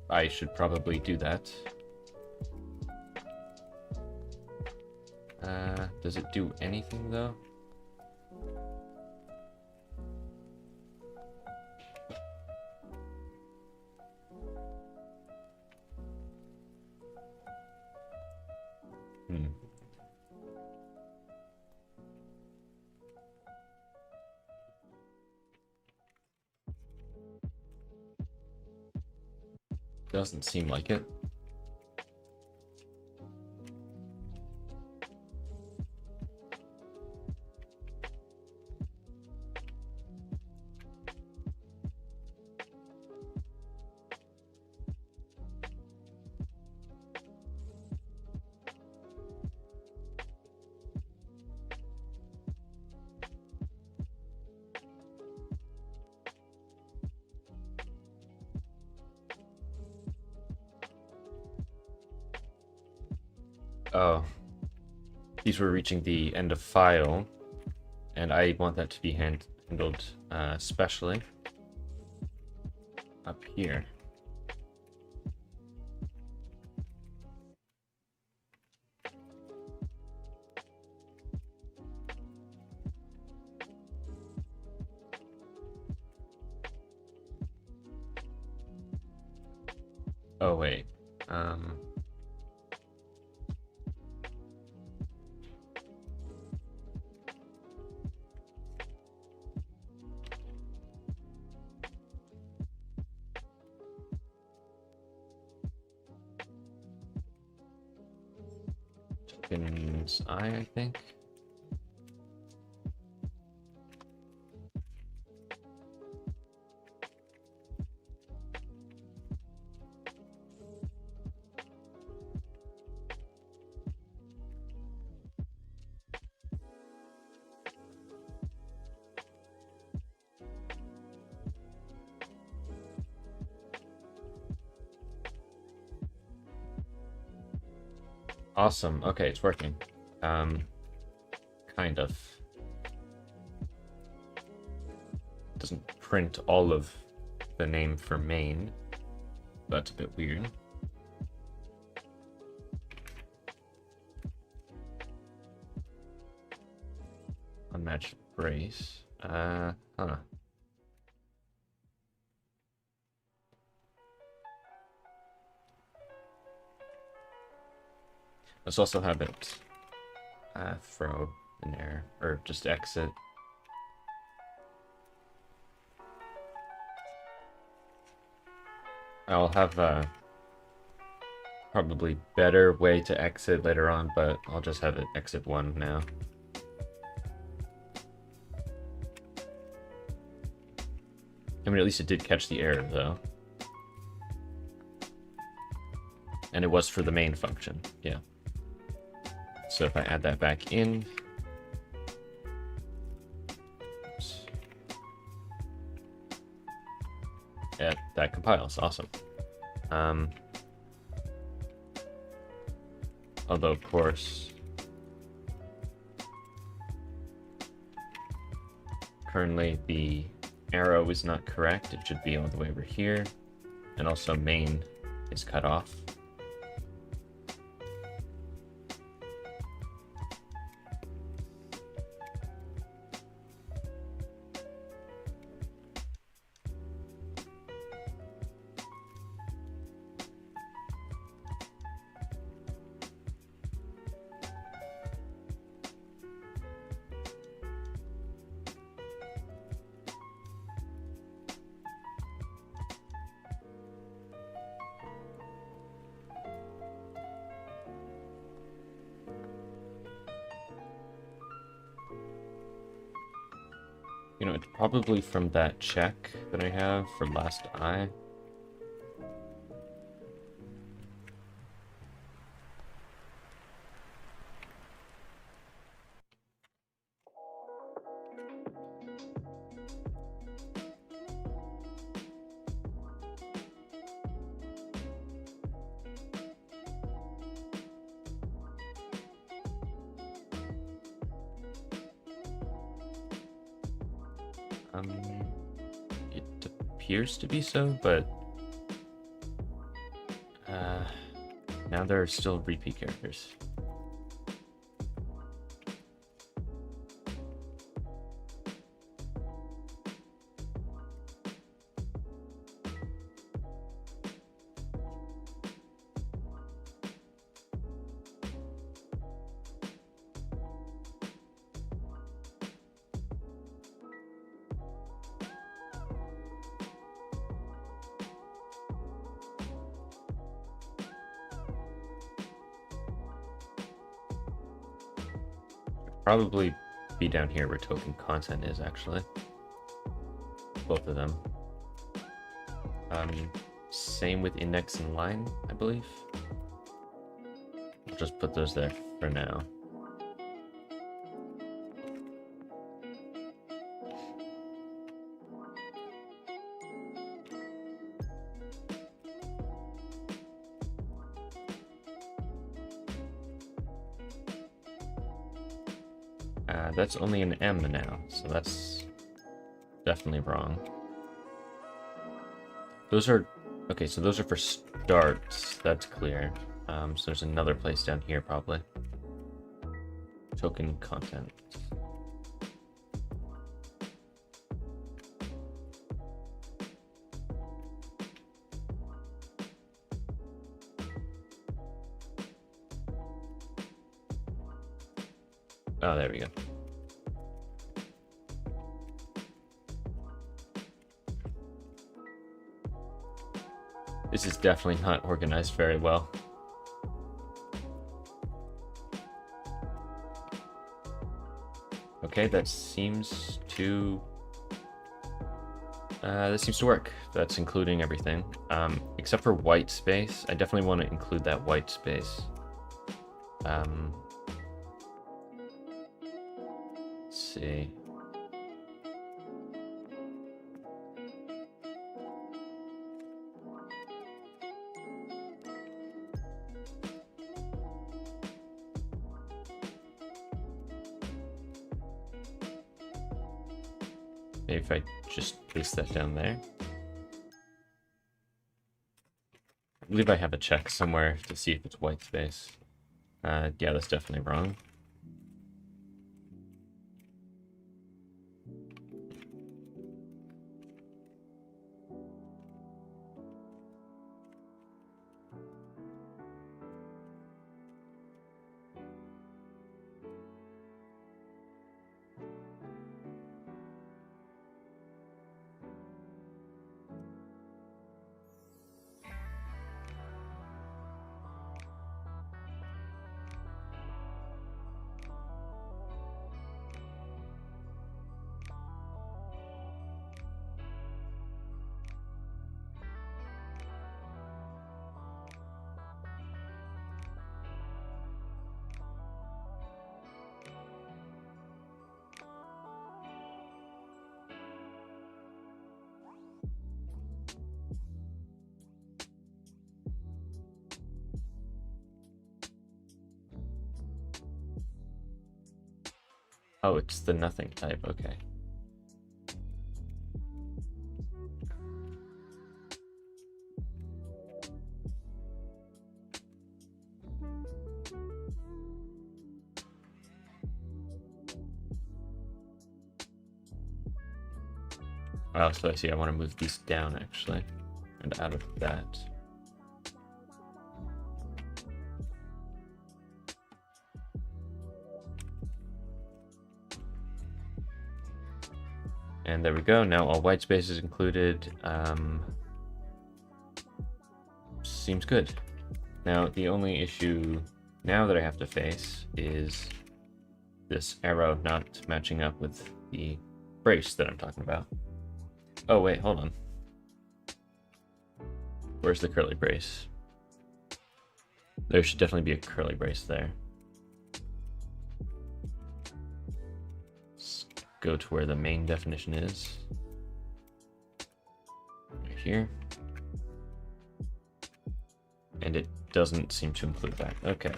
I should probably do that. Does it do anything though? Doesn't seem like it. Oh, these were reaching the end of file, and I want that to be handled specially. up here. Oh, wait. Tokens I think. Awesome. Okay, it's working. Kind of. Doesn't print all of the name for main. That's a bit weird. Unmatched brace. Huh. Let's also have it throw an error, or just exit. I'll have a probably better way to exit later on, but I'll just have it exit 1 now. I mean, at least it did catch the error, though. And it was for the main function, yeah. So if I add that back in... Oops. Yeah, that compiles, awesome. Although, of course, currently the arrow is not correct. It should be all the way over here. And also main is cut off. You know, it's probably from that check that I have for last eye. It appears to be so, but now there are still repeat characters. Probably be down here where token content is, actually. Both of them. Same with index and line, I believe. I'll just put those there for now. That's only an M now, so that's definitely wrong. Those are... Okay, so those are for starts. That's clear. So there's another place down here, probably. Token content. Oh, there we go. This is definitely not organized very well. Okay, that seems to... that seems to work. That's including everything. Except for white space. I definitely want to include that white space. Let's see. Maybe if I just place that down there. I believe I have a check somewhere to see if it's white space. Yeah, that's definitely wrong. Oh, it's the nothing type, okay. Oh, so I see I want to move these down, actually. And out of that. And there we go. Now all white space is included. Seems good. Now the only issue now that I have to face is this arrow not matching up with the brace that I'm talking about. Oh wait, hold on. Where's the curly brace? There should definitely be a curly brace there. Let's go to where the main definition is. Right here. And it doesn't seem to include that. Okay.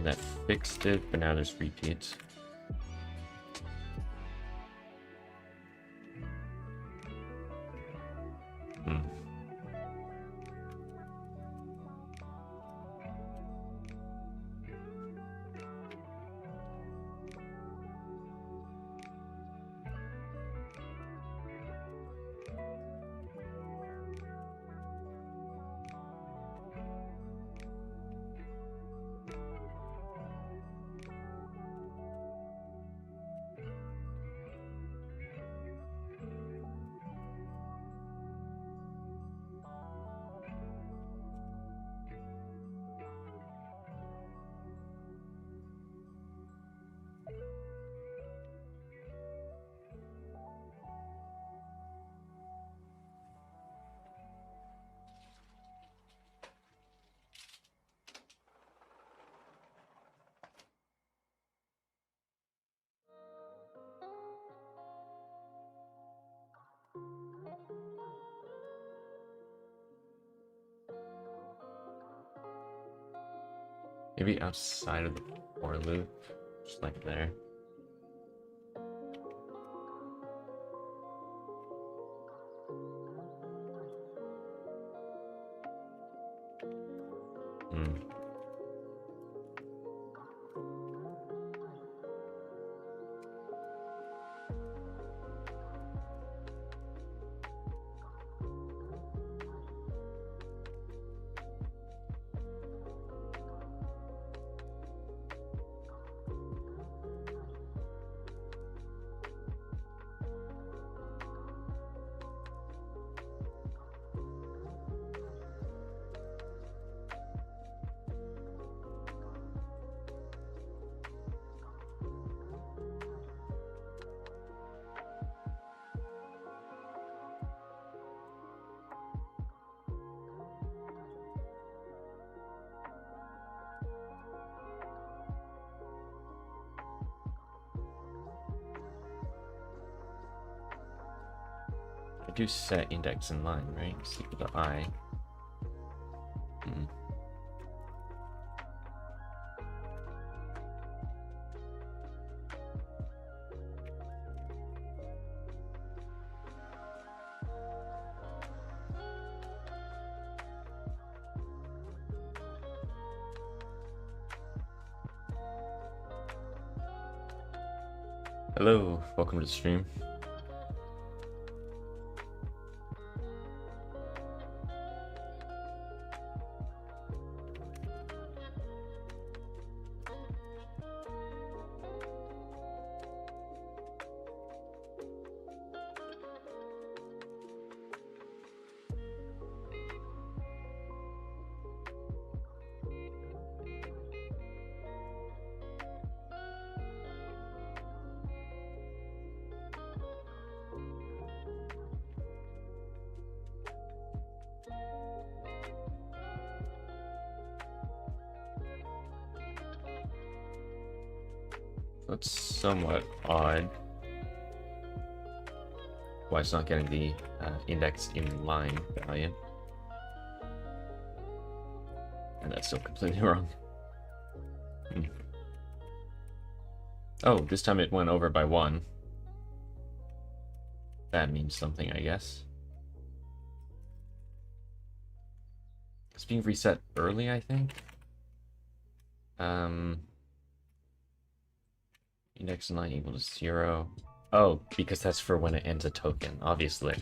That fixed it, but now there's repeats. Maybe outside of the for loop, just like there. Hmm. I do set index in line, right? Just equal to I. Hmm. Hello, welcome to the stream. That's somewhat odd. Why it's not getting the index in line value. And that's still completely wrong. Hmm. Oh, this time it went over by 1. That means something, I guess. It's being reset early, I think. Index in line equal to 0. Oh, because that's for when it ends a token, obviously.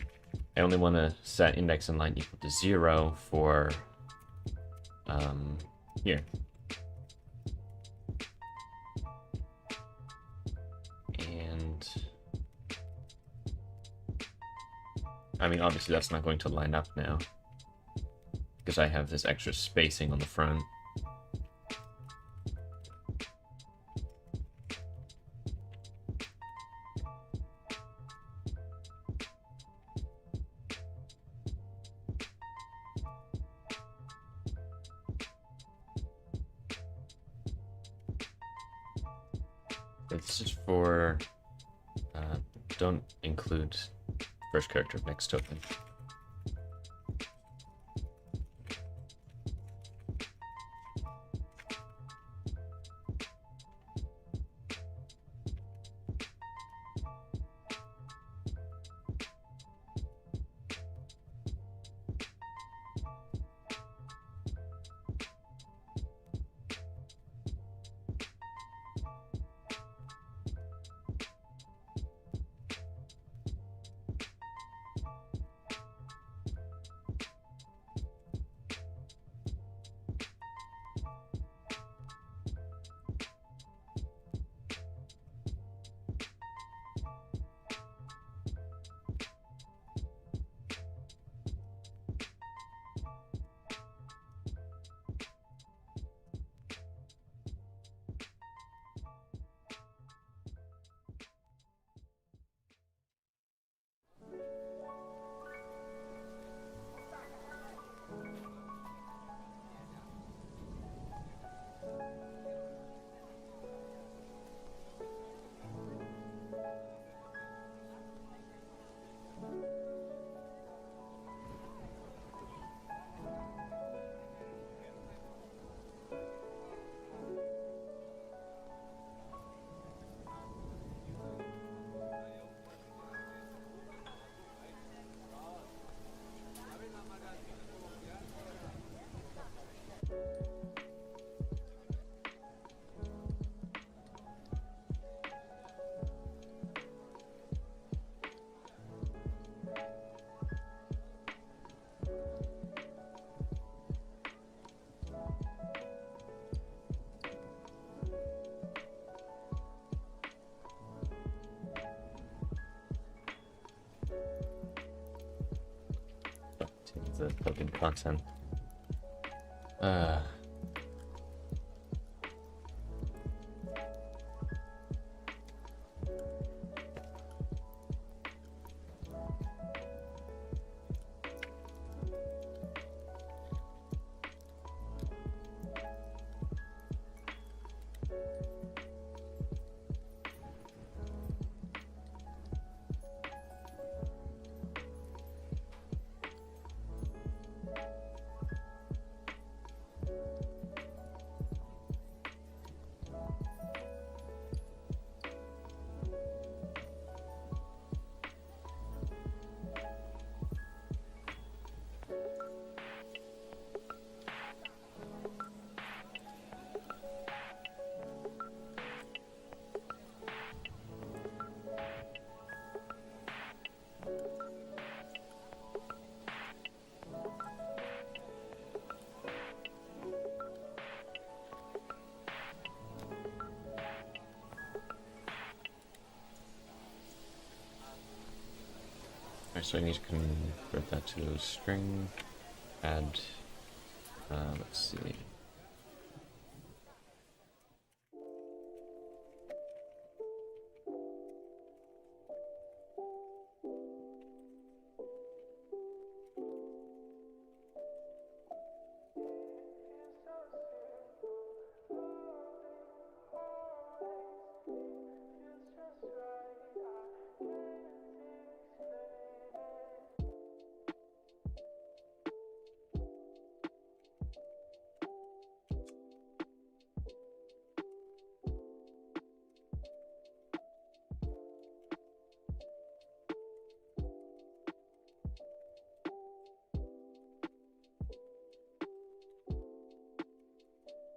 I only want to set index in line equal to 0 for here. And I mean, obviously that's not going to line up now because I have this extra spacing on the front. This is for don't include first character of next token. the token content. So I need to convert that to a string, add, let's see.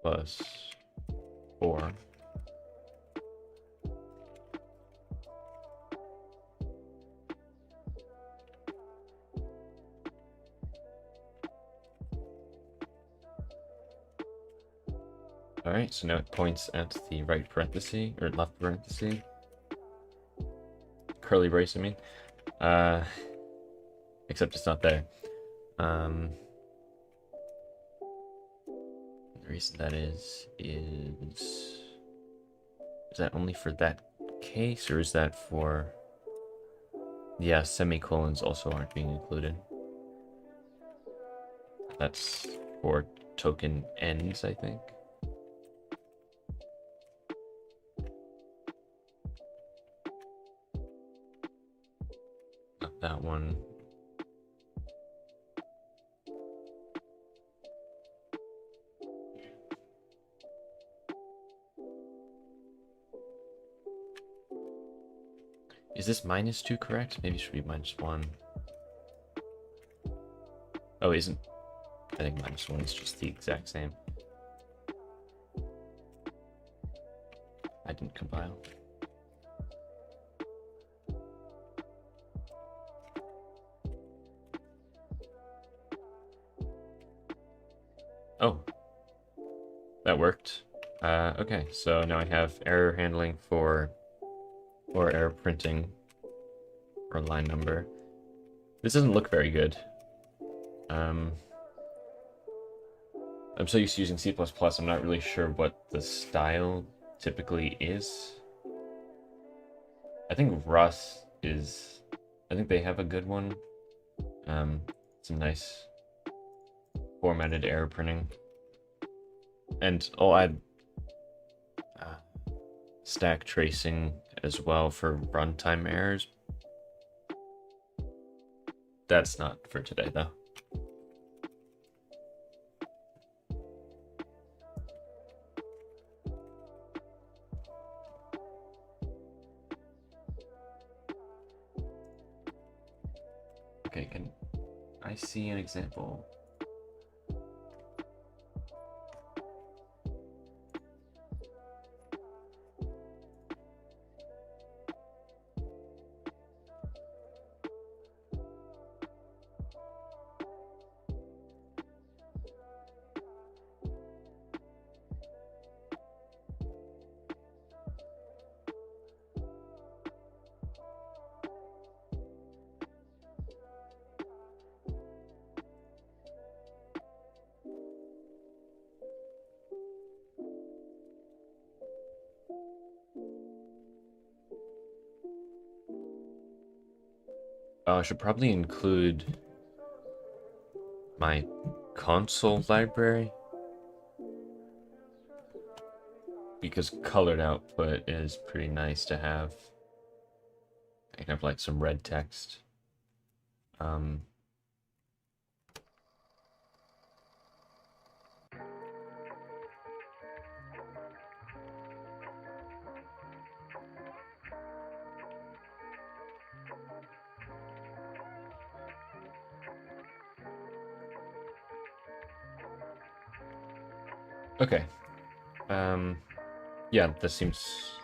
Plus 4. Alright, so now it points at the right parenthesis, or left parenthesis. Curly brace, I mean. Except it's not there. The reason that is that only for that case, or is that for... Yeah, semicolons also aren't being included. That's for token ends, I think. Not that one. Is this -2 correct? Maybe it should be -1. Oh, isn't. I think -1 is just the exact same. I didn't compile. Oh, that worked. Okay, so now I have error handling or error printing for line number. This doesn't look very good. I'm so used to using C++, I'm not really sure what the style typically is. I think Rust is... I think they have a good one. Some nice formatted error printing. And I'll add stack tracing as well for runtime errors. That's not for today, though. Okay, can I see an example? Oh, I should probably include my console library, because colored output is pretty nice to have. I can have like some red text. Um, okay. Yeah, this seems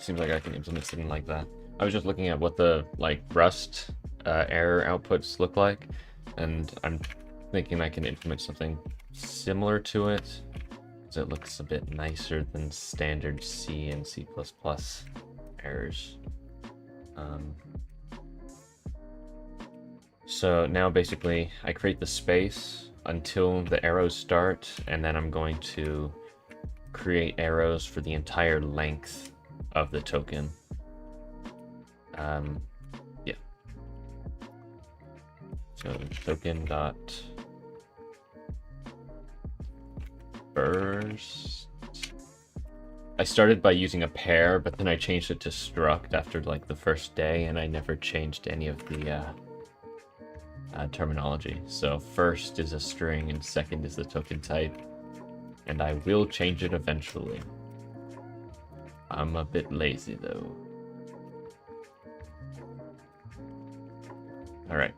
like I can implement something like that. I was just looking at what the like Rust error outputs look like, and I'm thinking I can implement something similar to it, because it looks a bit nicer than standard C and C++ errors. So now basically I create the space until the arrows start, and then I'm going to create arrows for the entire length of the token. Yeah. So token dot burst. I started by using a pair, but then I changed it to struct after like the first day, and I never changed any of the terminology. So first is a string and second is the token type, and I will change it eventually. I'm a bit lazy though. All right.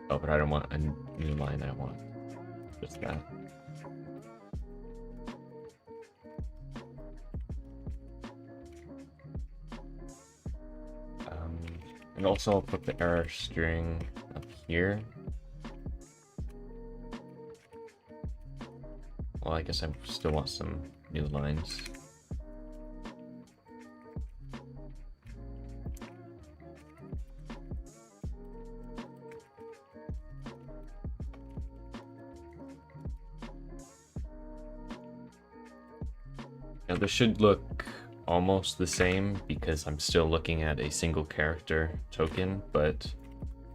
Oh, but I don't want a new line. I want just that. And also I'll put the error string up here. Well, I guess I still want some new lines. Now this should look almost the same because I'm still looking at a single character token, but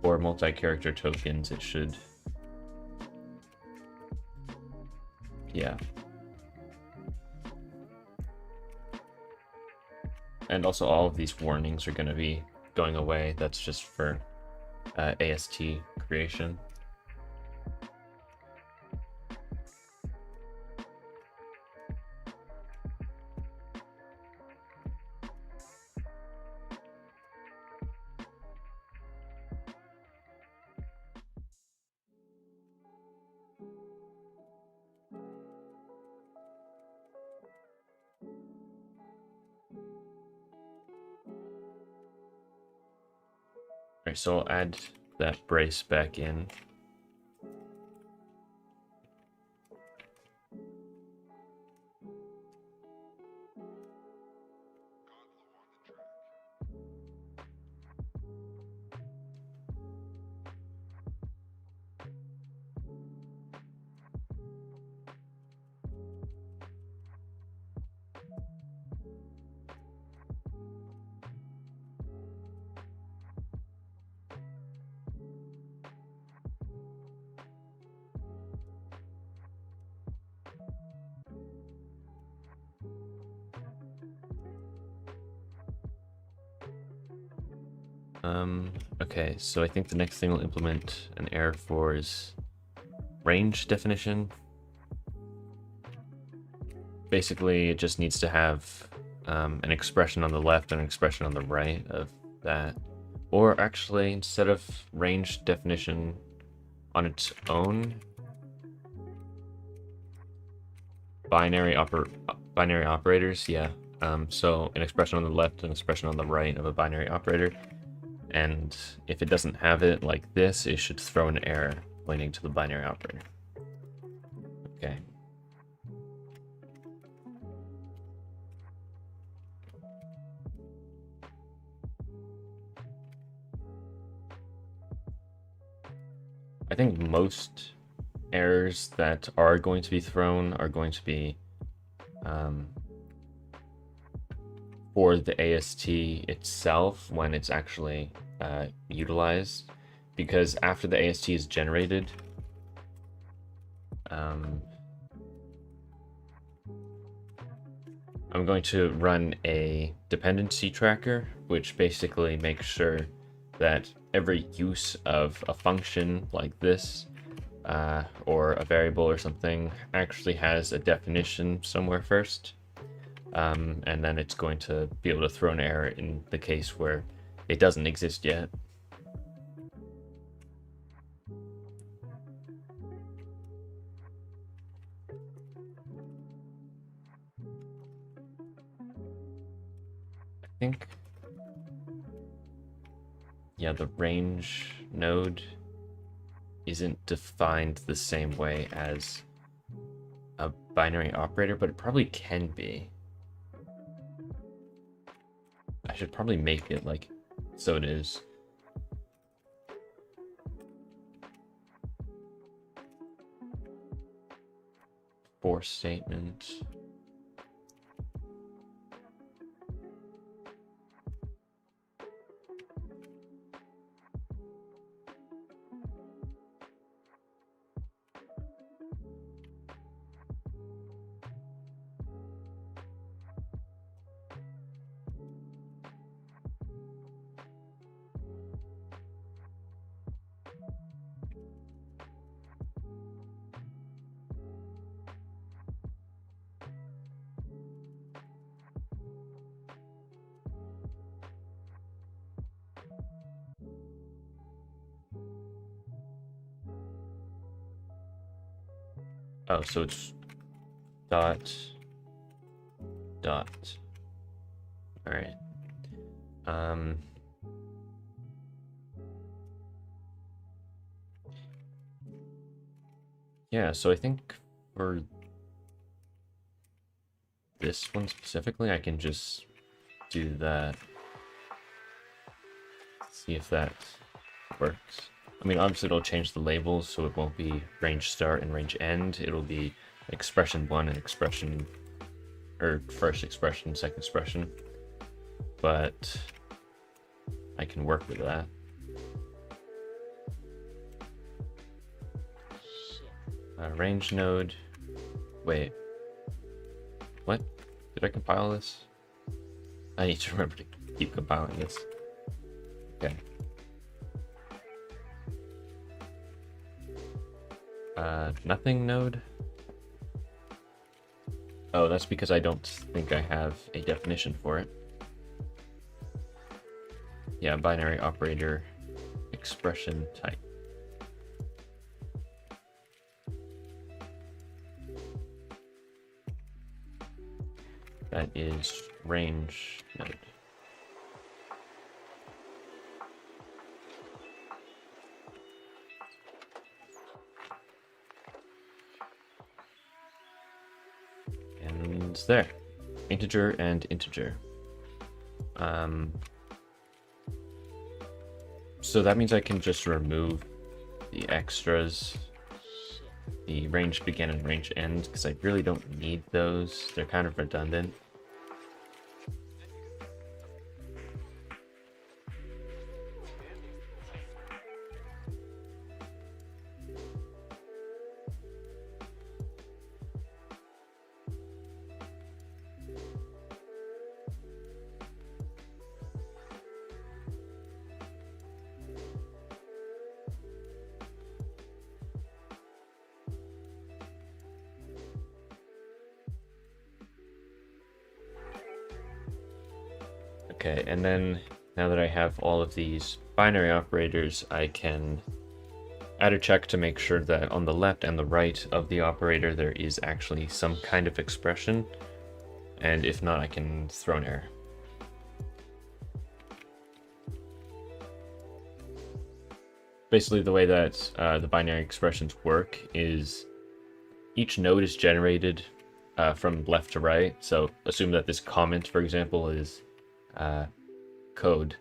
for multi-character tokens it should, yeah. And also all of these warnings are going to be going away. That's just for AST creation. Alright, so I'll add that brace back in. Okay, so I think the next thing we'll implement an error for is range definition. Basically, it just needs to have an expression on the left and an expression on the right of that. Or actually, instead of range definition on its own, binary operators, yeah. So an expression on the left and an expression on the right of a binary operator. And if it doesn't have it like this, it should throw an error pointing to the binary operator. Okay. I think most errors that are going to be thrown are going to be for the AST itself when it's actually utilized, because after the AST is generated, I'm going to run a dependency tracker, which basically makes sure that every use of a function like this or a variable or something actually has a definition somewhere first. And then it's going to be able to throw an error in the case where it doesn't exist yet. I think, yeah, the range node isn't defined the same way as a binary operator, but it probably can be. I should probably make it like so it is. For statement. Oh, so it's dot. All right. Yeah, so I think for this one specifically, I can just do that. See if that works. I mean, obviously it'll change the labels, so it won't be range start and range end. It'll be expression 1 and expression, or first expression, second expression. But I can work with that. Range node. Wait. What? Did I compile this? I need to remember to keep compiling this. Okay. Nothing node. Oh, that's because I don't think I have a definition for it. Yeah, binary operator expression type. That is range node. And there, integer and integer. So that means I can just remove the extras, the range begin and range end, because I really don't need those. They're kind of redundant. Okay, and then now that I have all of these binary operators, I can add a check to make sure that on the left and the right of the operator there is actually some kind of expression, and if not, I can throw an error. Basically, the way that the binary expressions work is each node is generated from left to right. So assume that this comment, for example, is code.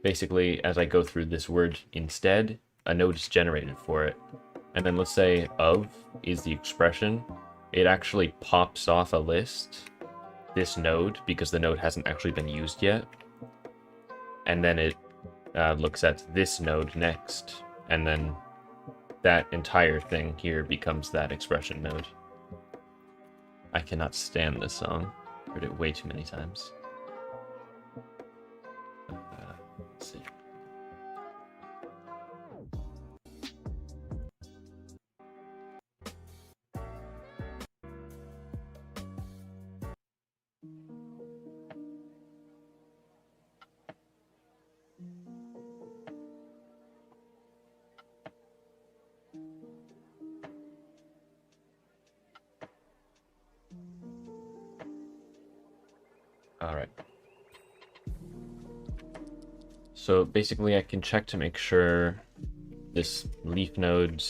Basically, as I go through this word instead, a node is generated for it. And then let's say of is the expression. It actually pops off a list this node because the node hasn't actually been used yet. And then it looks at this node next, and then that entire thing here becomes that expression node. I cannot stand this song. Heard it way too many times. Let's see. Alright. So basically I can check to make sure this leaf node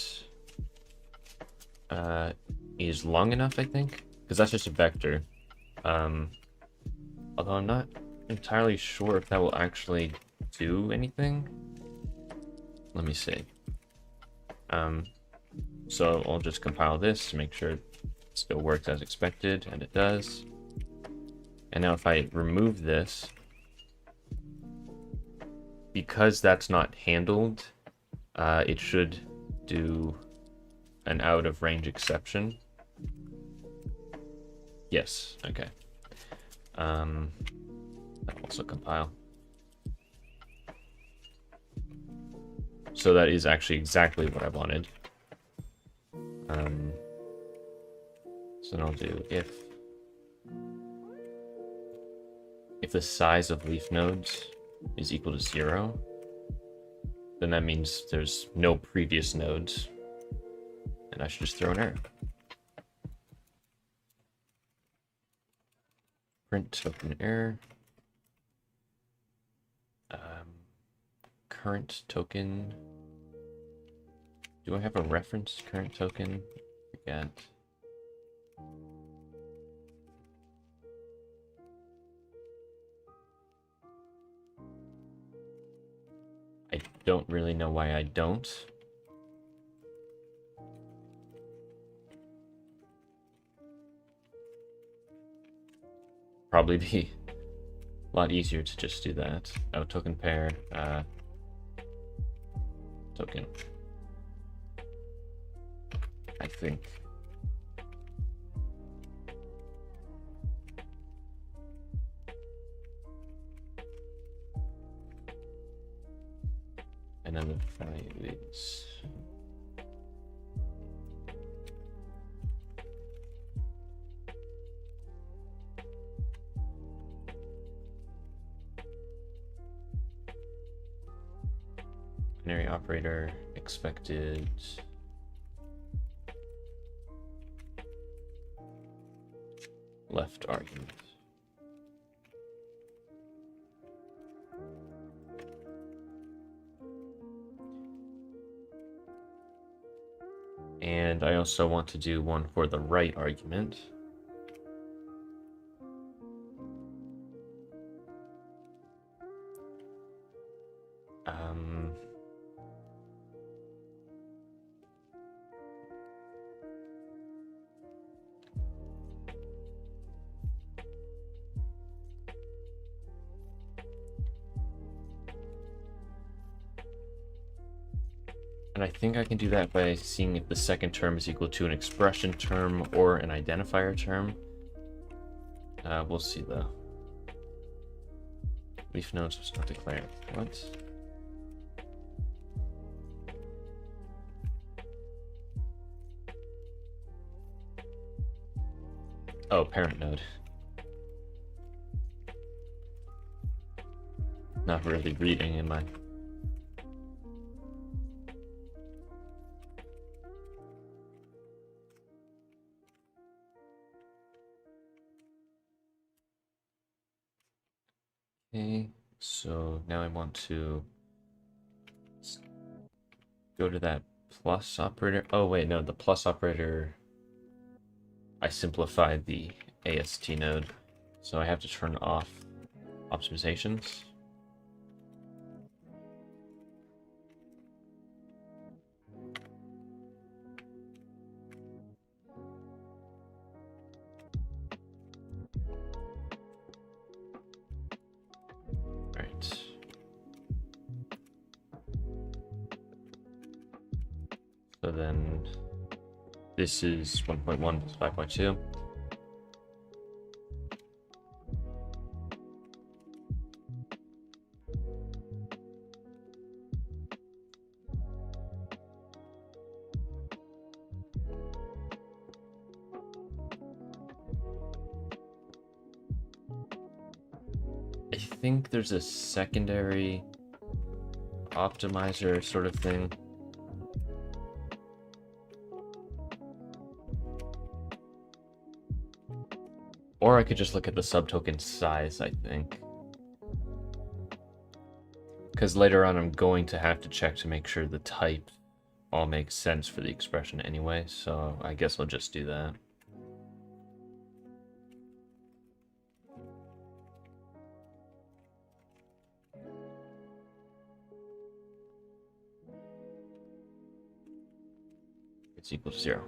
is long enough, I think. Because that's just a vector. Although I'm not entirely sure if that will actually do anything. Let me see. So I'll just compile this to make sure it still works as expected, and it does. And now if I remove this, because that's not handled, it should do an out of range exception. Yes, okay. That'll also compile. So that is actually exactly what I wanted. So then I'll do if the size of leaf nodes is equal to 0, then that means there's no previous nodes, and I should just throw an error. Print token error. Current token. Do I have a reference current token? Forget. I don't really know why I don't. Probably be a lot easier to just do that. Oh, token pair, token. I think. And then the value is binary operator expected left argument. And I also want to do one for the right argument. And I think I can do that by seeing if the second term is equal to an expression term or an identifier term. We'll see though. Leaf nodes was not declared. What? Oh, parent node. Not really reading in my... Okay, so now I want to go to that plus operator. Oh wait, no, the plus operator, I simplified the AST node, so I have to turn off optimizations. then this is 1.1 plus 5.2. I think there's a secondary optimizer sort of thing. Or I could just look at the subtoken size, I think. Because later on I'm going to have to check to make sure the type all makes sense for the expression anyway, so I guess I'll just do that. It's equal to 0.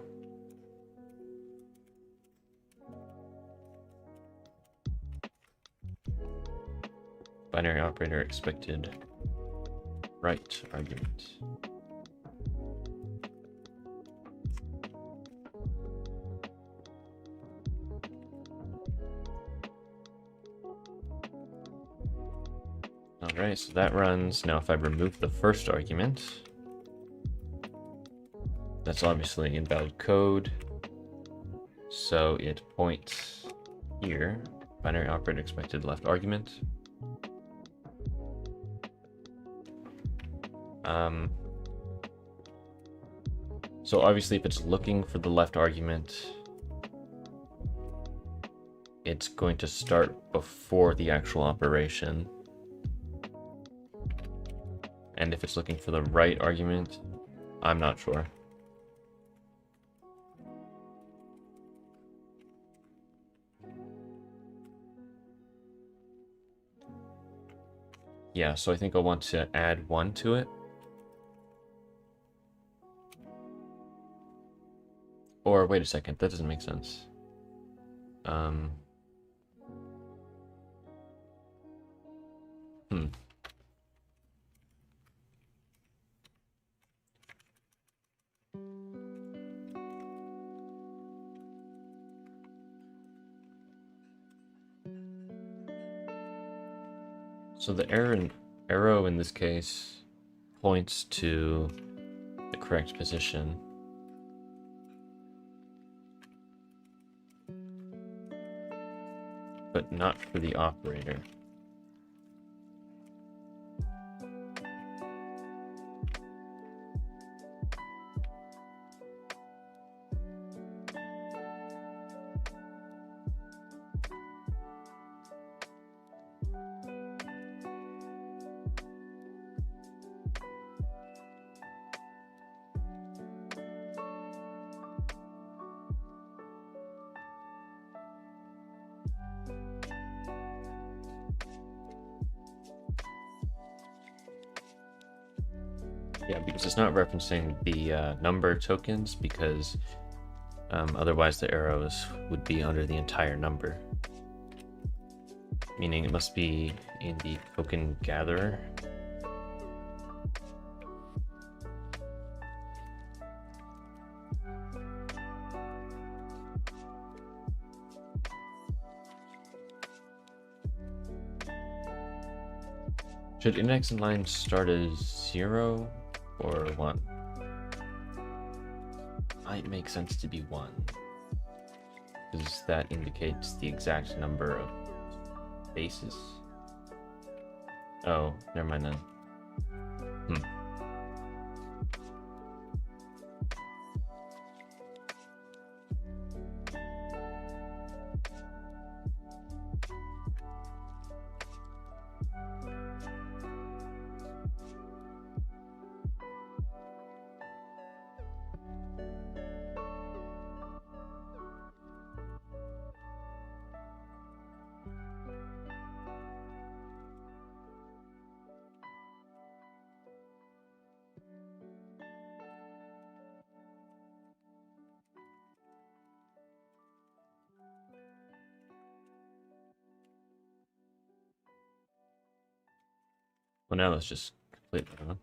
Binary operator expected right argument. Alright, so that runs. Now if I remove the first argument, that's obviously invalid code. So it points here. Binary operator expected left argument. So obviously if it's looking for the left argument, it's going to start before the actual operation. And if it's looking for the right argument, I'm not sure. Yeah, so I think I'll want to add 1 to it. Or wait a second, that doesn't make sense. So the arrow in this case points to the correct position. But not for the operator. Yeah, because it's not referencing the number tokens, because otherwise the arrows would be under the entire number. Meaning it must be in the token gatherer. Should index and line start as 0 or 1? Might make sense to be 1, because that indicates the exact number of bases. Oh, never mind then. Well, now let's just complete that one.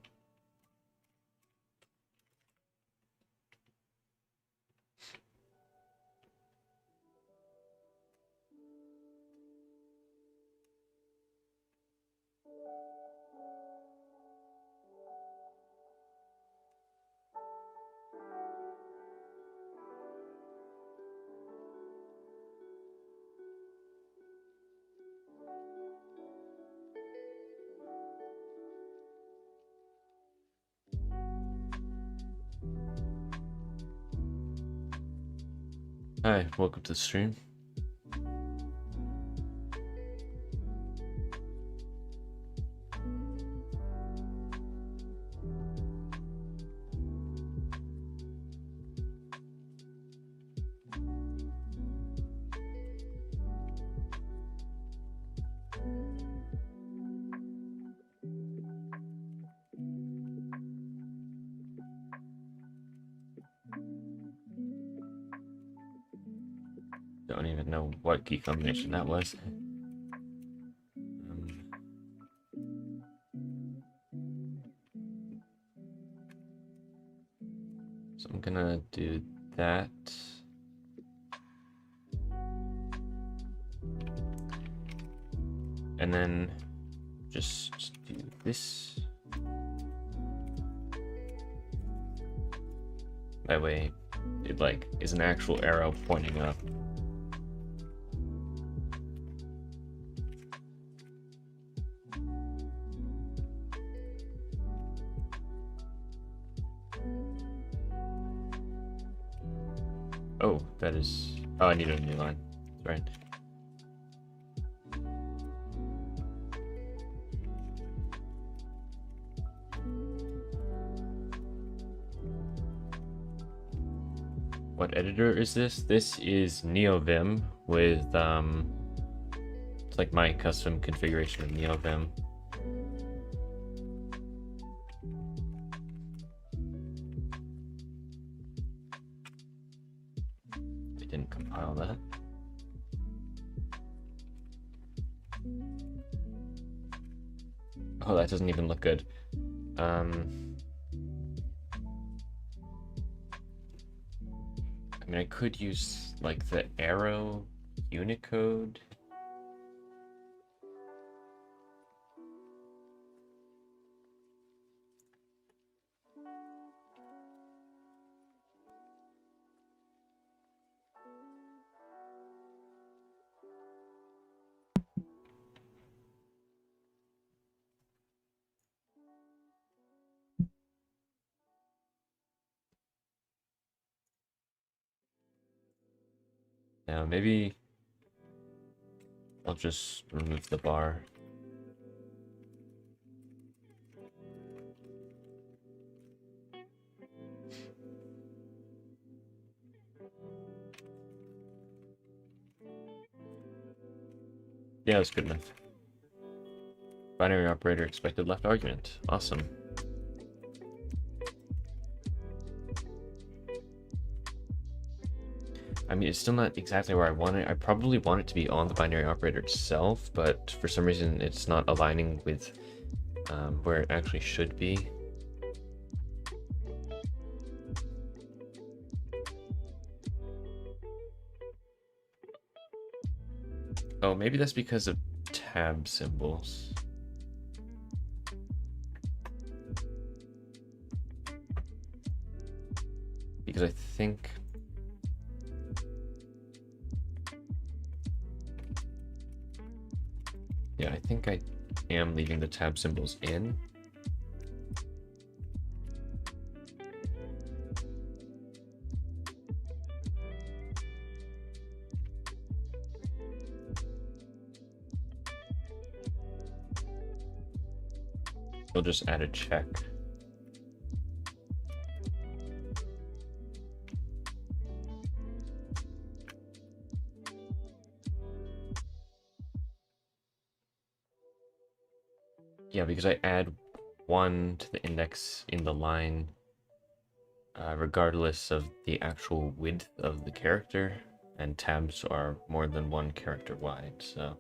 Hi, welcome to the stream. Don't even know what key combination that was. So I'm gonna do that. And then just do this. That way it like is an actual arrow pointing up. Oh, that is... Oh, I need a new line. That's right. What editor is this? This is NeoVim with, it's like my custom configuration of NeoVim. I didn't compile that. Oh, that doesn't even look good. I mean, I could use like the arrow Unicode. Now, maybe I'll just remove the bar. Yeah, that's good enough. Binary operator expected left argument. Awesome. I mean, it's still not exactly where I want it. I probably want it to be on the binary operator itself, but for some reason it's not aligning with where it actually should be. Oh, maybe that's because of tab symbols. Because I think... Yeah, I think I am leaving the tab symbols in. We'll just add a check. Yeah, because I add 1 to the index in the line, regardless of the actual width of the character, and tabs are more than 1 character wide, so...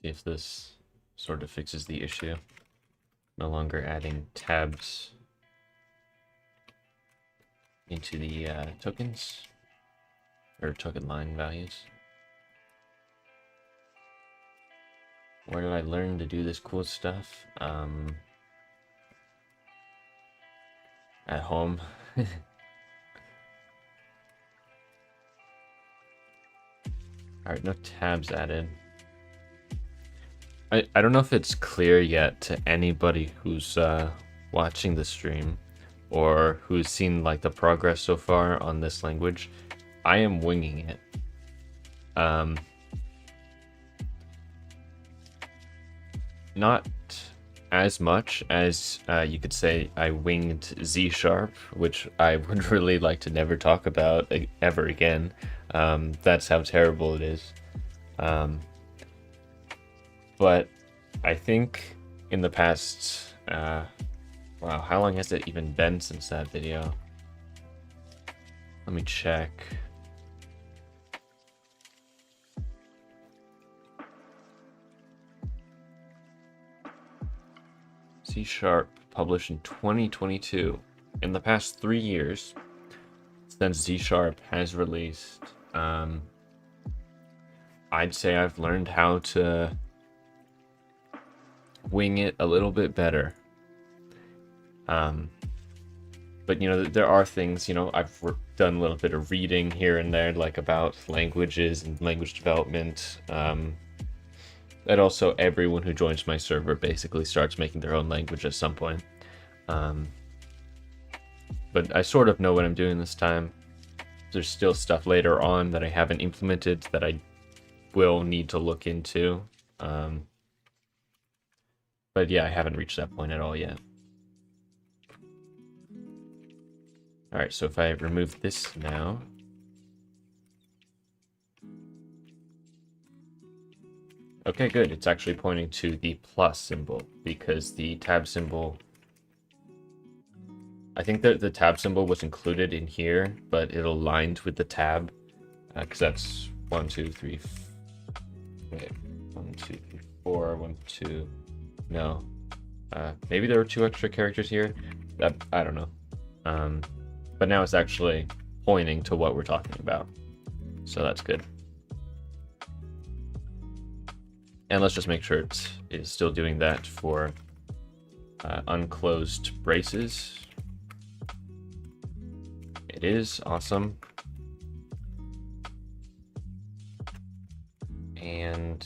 See if this sort of fixes the issue. No longer adding tabs into the tokens, or token line values. Where did I learn to do this cool stuff? At home. Alright, no tabs added. I don't know if it's clear yet to anybody who's watching the stream or who's seen like the progress so far on this language. I am winging it. Not as much as you could say I winged Z#, which I would really like to never talk about ever again. That's how terrible it is. But I think in the past, wow, how long has it even been since that video? Let me check. C# published in 2022. In the past 3 years, since Z# has released, I'd say I've learned how to wing it a little bit better. But you know, there are things, you know, I've done a little bit of reading here and there, like about languages and language development. And also everyone who joins my server basically starts making their own language at some point. But I sort of know what I'm doing this time. There's still stuff later on that I haven't implemented that I will need to look into. But yeah, I haven't reached that point at all yet. Alright, so if I remove this now... Okay, good. It's actually pointing to the plus symbol, because the tab symbol... I think that the tab symbol was included in here, but it aligned with the tab, because that's 1, 2, 3... Wait, 1, 2, 3, 4, 1, 2... No. Maybe there were 2 extra characters here? I don't know. But now it's actually pointing to what we're talking about. So that's good. And let's just make sure it is still doing that for unclosed braces. It is. Awesome. And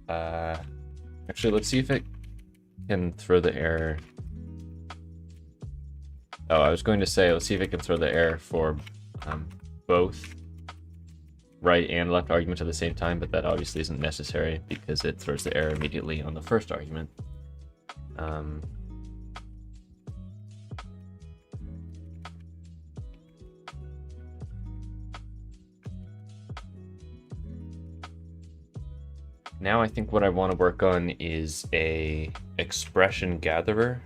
actually, let's see if it can throw the error. Oh, I was going to say, let's see if it can throw the error for both right and left argument at the same time, but that obviously isn't necessary because it throws the error immediately on the first argument. Now I think what I want to work on is a expression gatherer.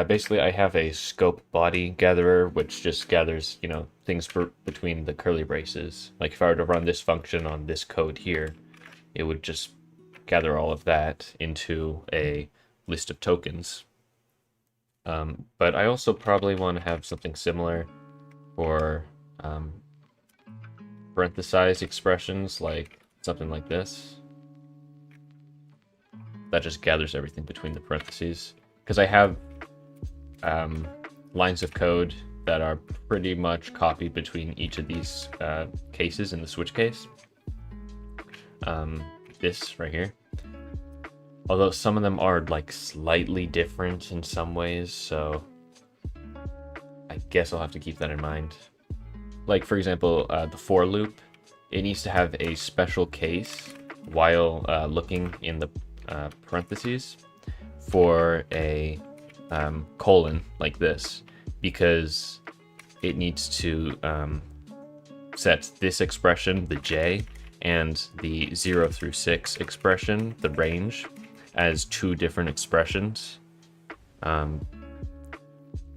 Basically, I have a scope body gatherer, which just gathers, you know, things between the curly braces. Like if I were to run this function on this code here, it would just gather all of that into a list of tokens. But I also probably want to have something similar for parenthesized expressions, like something like this. That just gathers everything between the parentheses. Because I have lines of code that are pretty much copied between each of these cases in the switch case. This right here. Although some of them are like slightly different in some ways, so I guess I'll have to keep that in mind. Like for example, the for loop, it needs to have a special case while looking in the parentheses for a colon like this, because it needs to set this expression, the j, and the 0 through 6 expression, the range, as 2 different expressions. I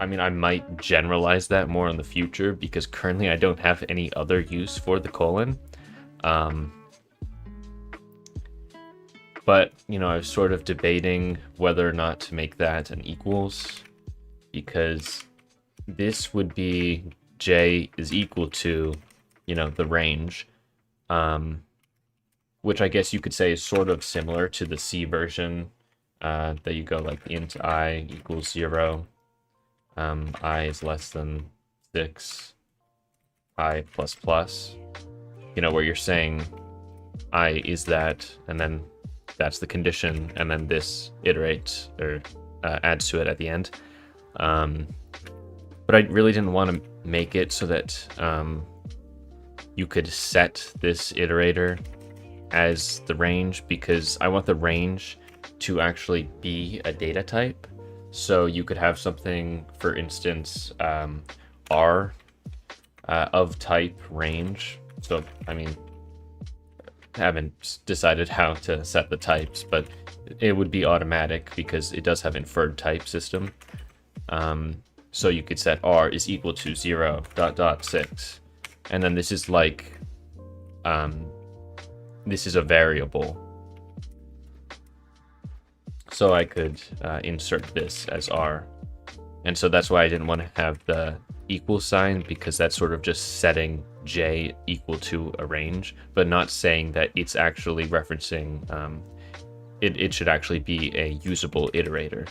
mean, I might generalize that more in the future, because currently I don't have any other use for the colon. But, you know, I was sort of debating whether or not to make that an equals, because this would be j is equal to, you know, the range, which I guess you could say is sort of similar to the C version, that you go like int I equals 0, I is less than 6, I plus plus, you know, where you're saying I is that, and then that's the condition, and then this iterates or adds to it at the end. But I really didn't want to make it so that you could set this iterator as the range, because I want the range to actually be a data type. So you could have something, for instance, R of type range. So, I mean, I haven't decided how to set the types, but it would be automatic because it does have inferred type system. So you could set R is equal to 0 dot dot 6. And then this is like, this is a variable. So I could insert this as R. And so that's why I didn't want to have the equal sign, because that's sort of just setting j equal to a range, but not saying that it's actually referencing, it should actually be a usable iterator.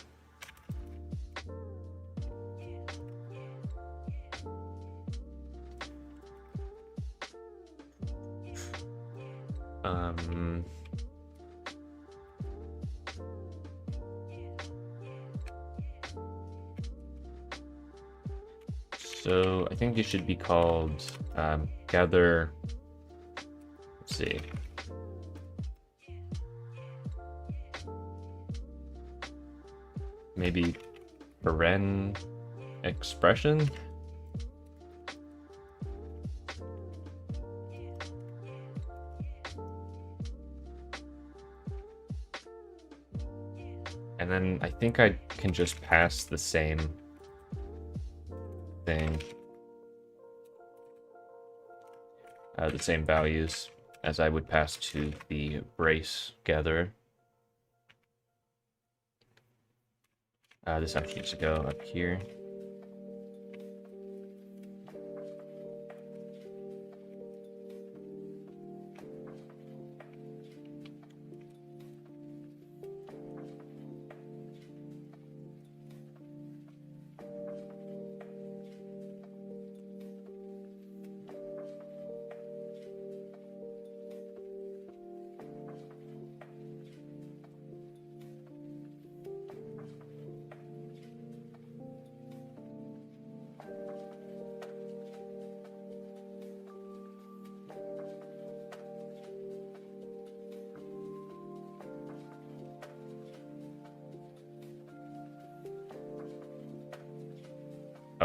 So I think it should be called gather. Let's see. Maybe paren expression. And then I think I can just pass the same thing, the same values as I would pass to the brace gatherer. This actually needs to go up here.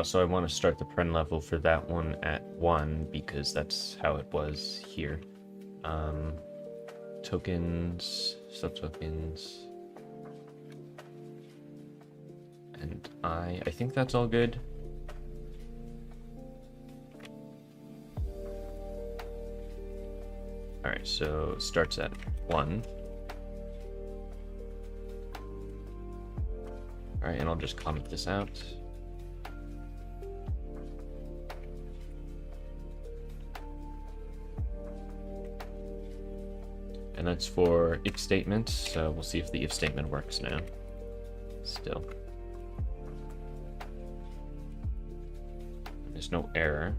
So I want to start the paren level for that one at 1, because that's how it was here. Tokens, subtokens, and I think that's all good. Alright, so starts at 1. Alright, and I'll just comment this out. And that's for if statement, so we'll see if the if statement works now. Still. There's no error.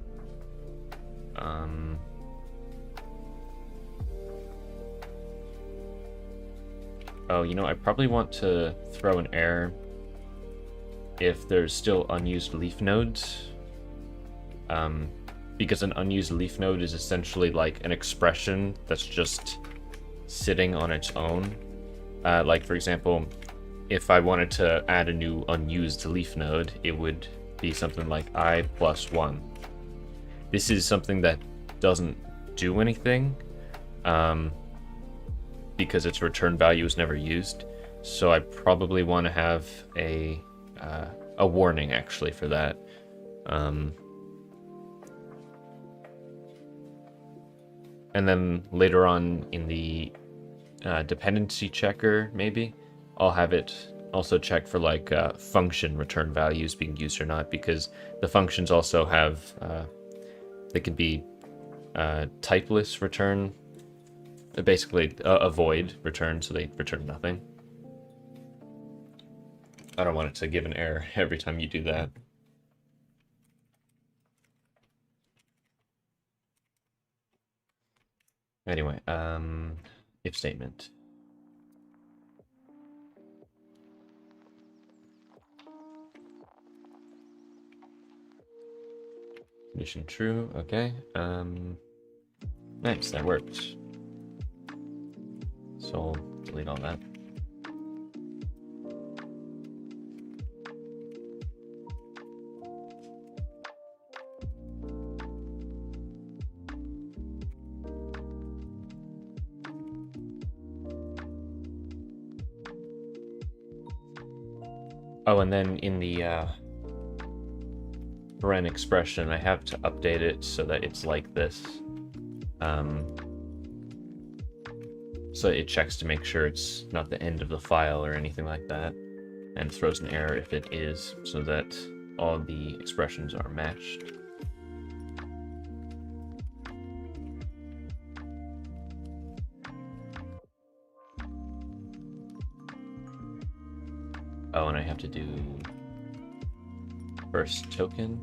Oh, you know, I probably want to throw an error if there's still unused leaf nodes. Because an unused leaf node is essentially like an expression that's just sitting on its own. Like, for example, if I wanted to add a new unused leaf node, it would be something like I plus 1. This is something that doesn't do anything, because its return value is never used. So I probably want to have a warning actually for that. And then later on in the dependency checker, maybe. I'll have it also check for like function return values being used or not, because the functions also have, they could be typeless return, basically a void return, so they return nothing. I don't want it to give an error every time you do that. Anyway, if statement. Condition true, okay. Nice, that worked. So I'll delete all that. Oh, and then in the paren expression, I have to update it so that it's like this. So it checks to make sure it's not the end of the file or anything like that, and throws an error if it is, so that all the expressions are matched. Oh, and I have to do first token.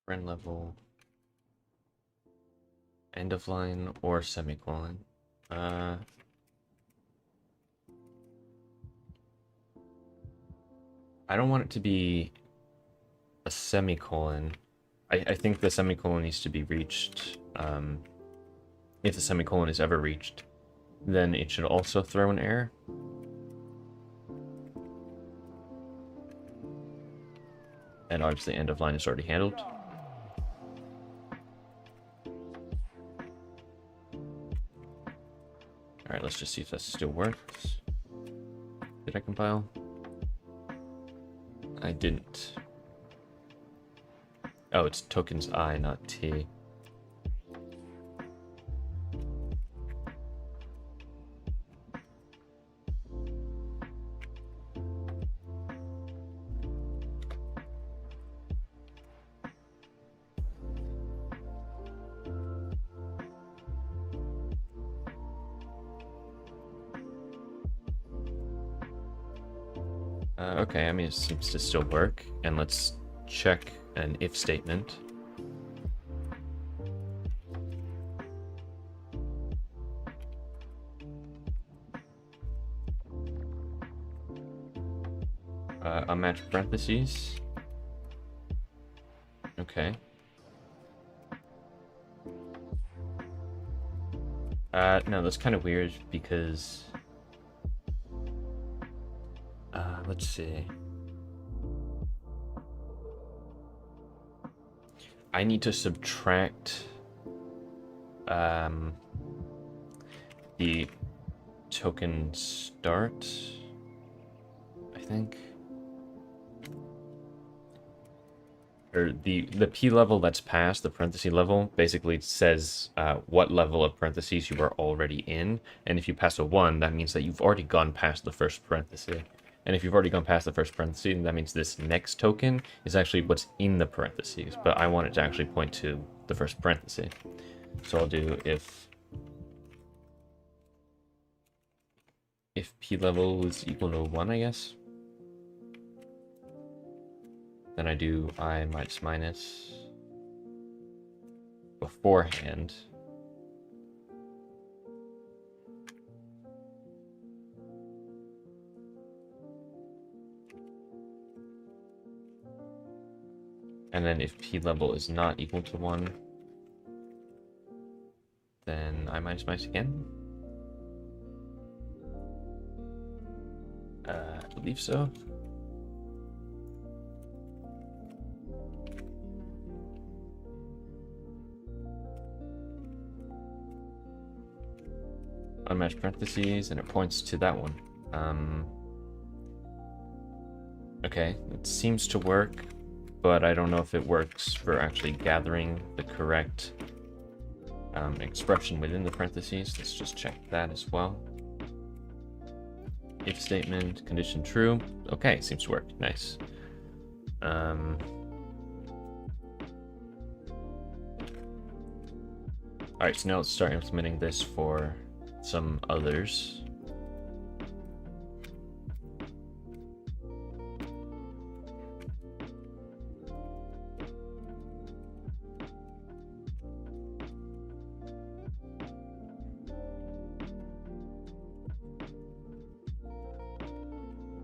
Run level, end of line, or semicolon. I don't want it to be a semicolon. I think the semicolon needs to be reached. If the semicolon is ever reached, then it should also throw an error. And obviously end of line is already handled. Alright, let's just see if that still works. Did I compile? I didn't. Oh, it's tokens I, not T. Okay, I mean, it seems to still work. And let's check an if statement. Unmatched parentheses. Okay. No, that's kind of weird because... let's see. I need to subtract the token start, I think. Or the P level that's past the parenthesis level basically says what level of parentheses you are already in, and if you pass a 1, that means that you've already gone past the first parenthesis. And if you've already gone past the first parenthesis, that means this next token is actually what's in the parentheses, but I want it to actually point to the first parenthesis. So I'll do if P level is equal to 1, I guess. Then I do I minus minus beforehand. And then if p level is not equal to 1, then I minus minus again. I believe so. Unmatched parentheses, and it points to that one. Okay, it seems to work, but I don't know if it works for actually gathering the correct expression within the parentheses. Let's just check that as well. If statement, condition true. Okay, seems to work. Nice. Alright, so now let's start implementing this for some others.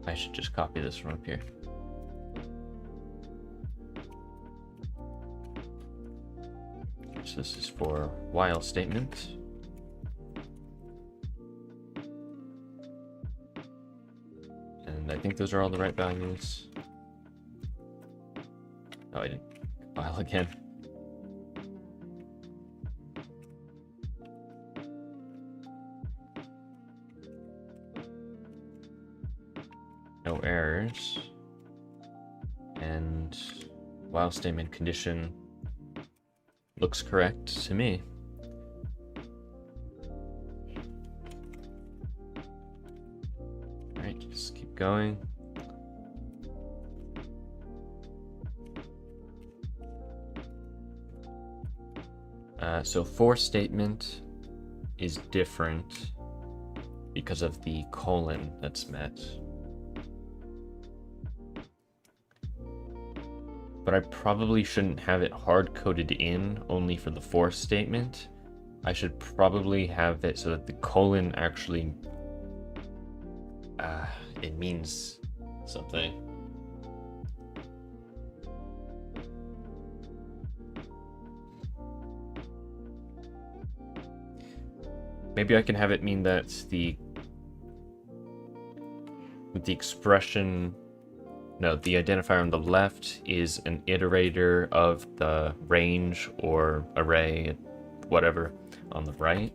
I should just copy this from up here. So this is for while statement. And I think those are all the right values. Oh, I didn't compile again. No errors. And while statement condition looks correct to me. Alright, just keep going. So for statement is different because of the colon that's met. But I probably shouldn't have it hard-coded in only for the for statement. I should probably have it so that the colon actually it means something. Maybe I can have it mean that the expression, no, the identifier on the left is an iterator of the range or array, whatever, on the right.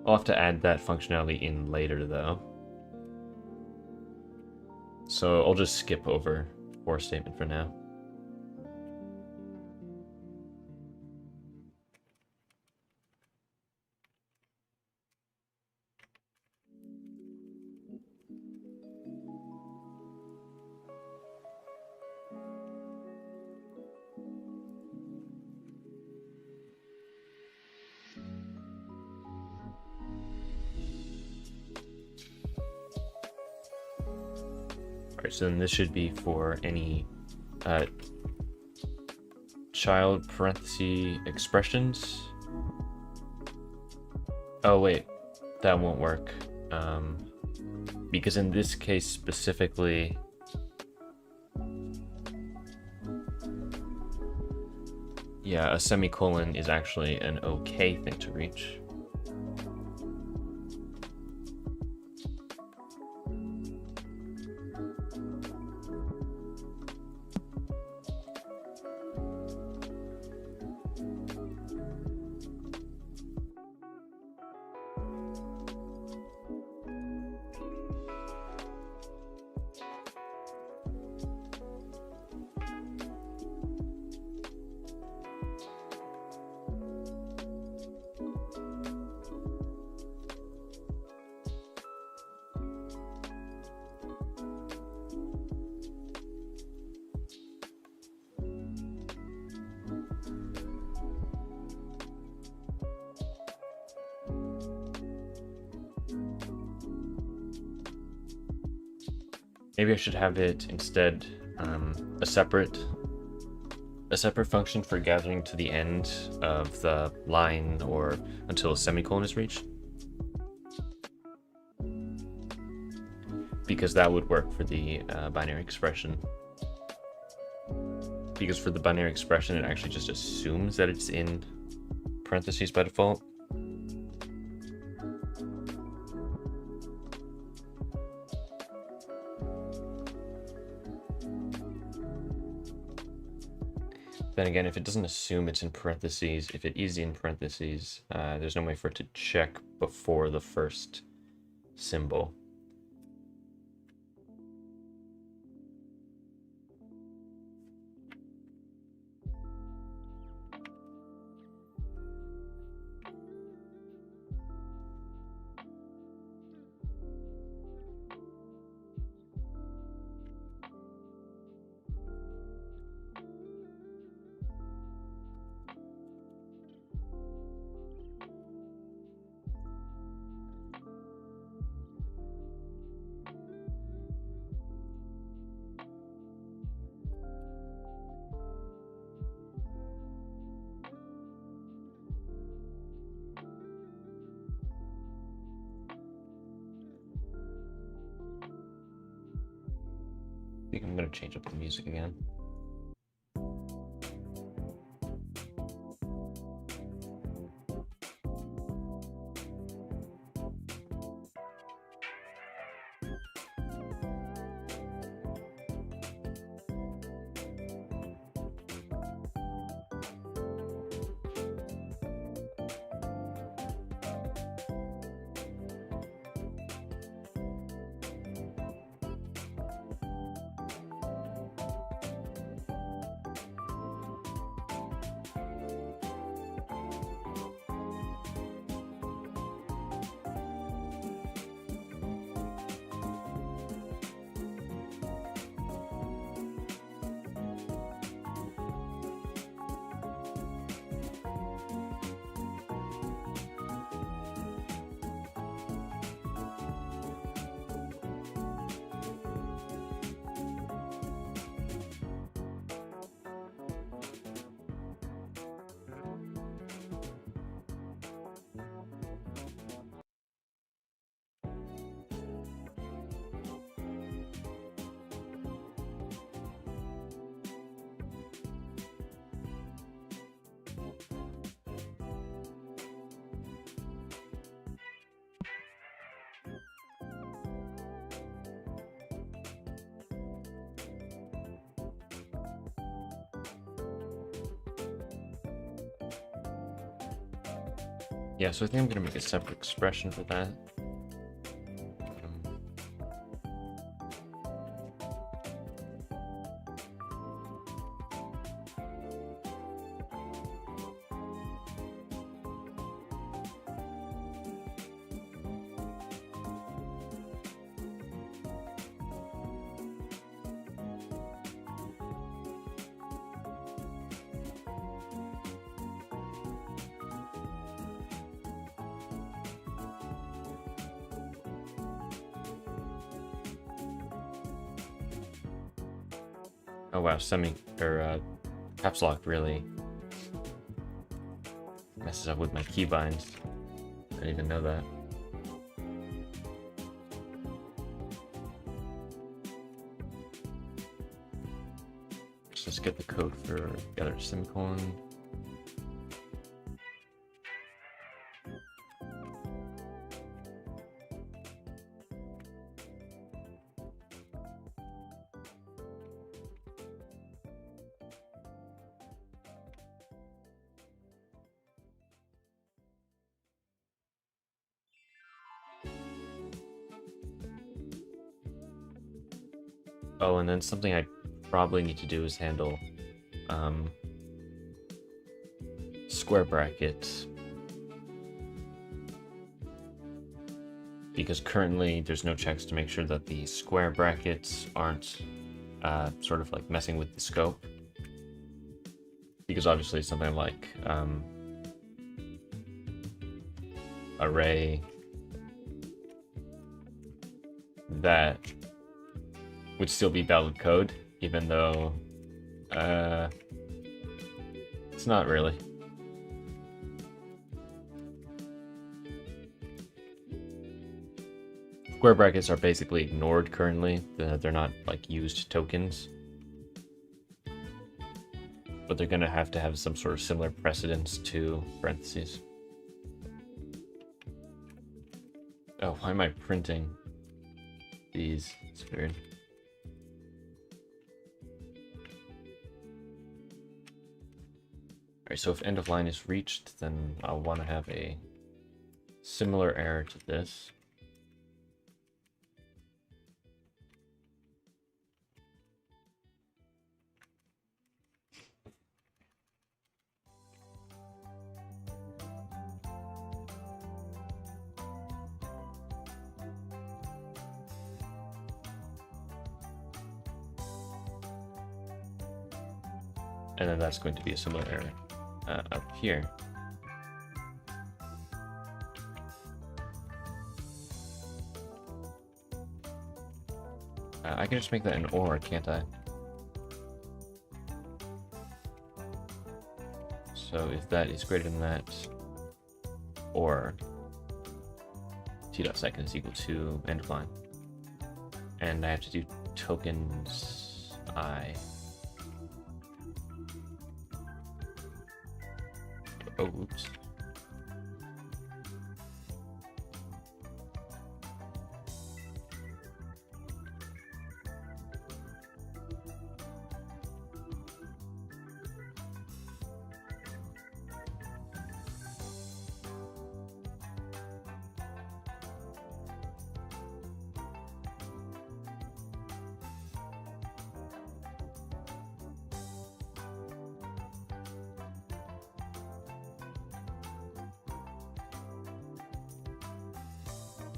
I'll have to add that functionality in later, though. So I'll just skip over for statement for now. Alright, so then this should be for any child parenthesis expressions. Oh wait, that won't work. Because in this case specifically, yeah, a semicolon is actually an okay thing to reach. Maybe I should have it instead a separate function for gathering to the end of the line or until a semicolon is reached, because that would work for the binary expression. Because for the binary expression, it actually just assumes that it's in parentheses by default. Then again, if it doesn't assume it's in parentheses, if it is in parentheses, there's no way for it to check before the first symbol. I think I'm going to change up the music again. Yeah, so I think I'm going to make a separate expression for that. Oh wow, caps lock really messes up with my keybinds. I didn't even know that. So let's get the code for the other semicolon. Oh, and then something I probably need to do is handle square brackets. Because currently there's no checks to make sure that the square brackets aren't sort of like messing with the scope. Because obviously something like array that would still be valid code even though it's not really. Square brackets are basically ignored currently. They're not like used tokens. But they're gonna have to have some sort of similar precedence to parentheses. Oh, why am I printing these? It's weird. Alright, so if end of line is reached, then I'll want to have a similar error to this. And then that's going to be a similar error up here. I can just make that an OR, can't I? So if that is greater than that, or t.second is equal to end of line. And I have to do tokens I. Oh, oops.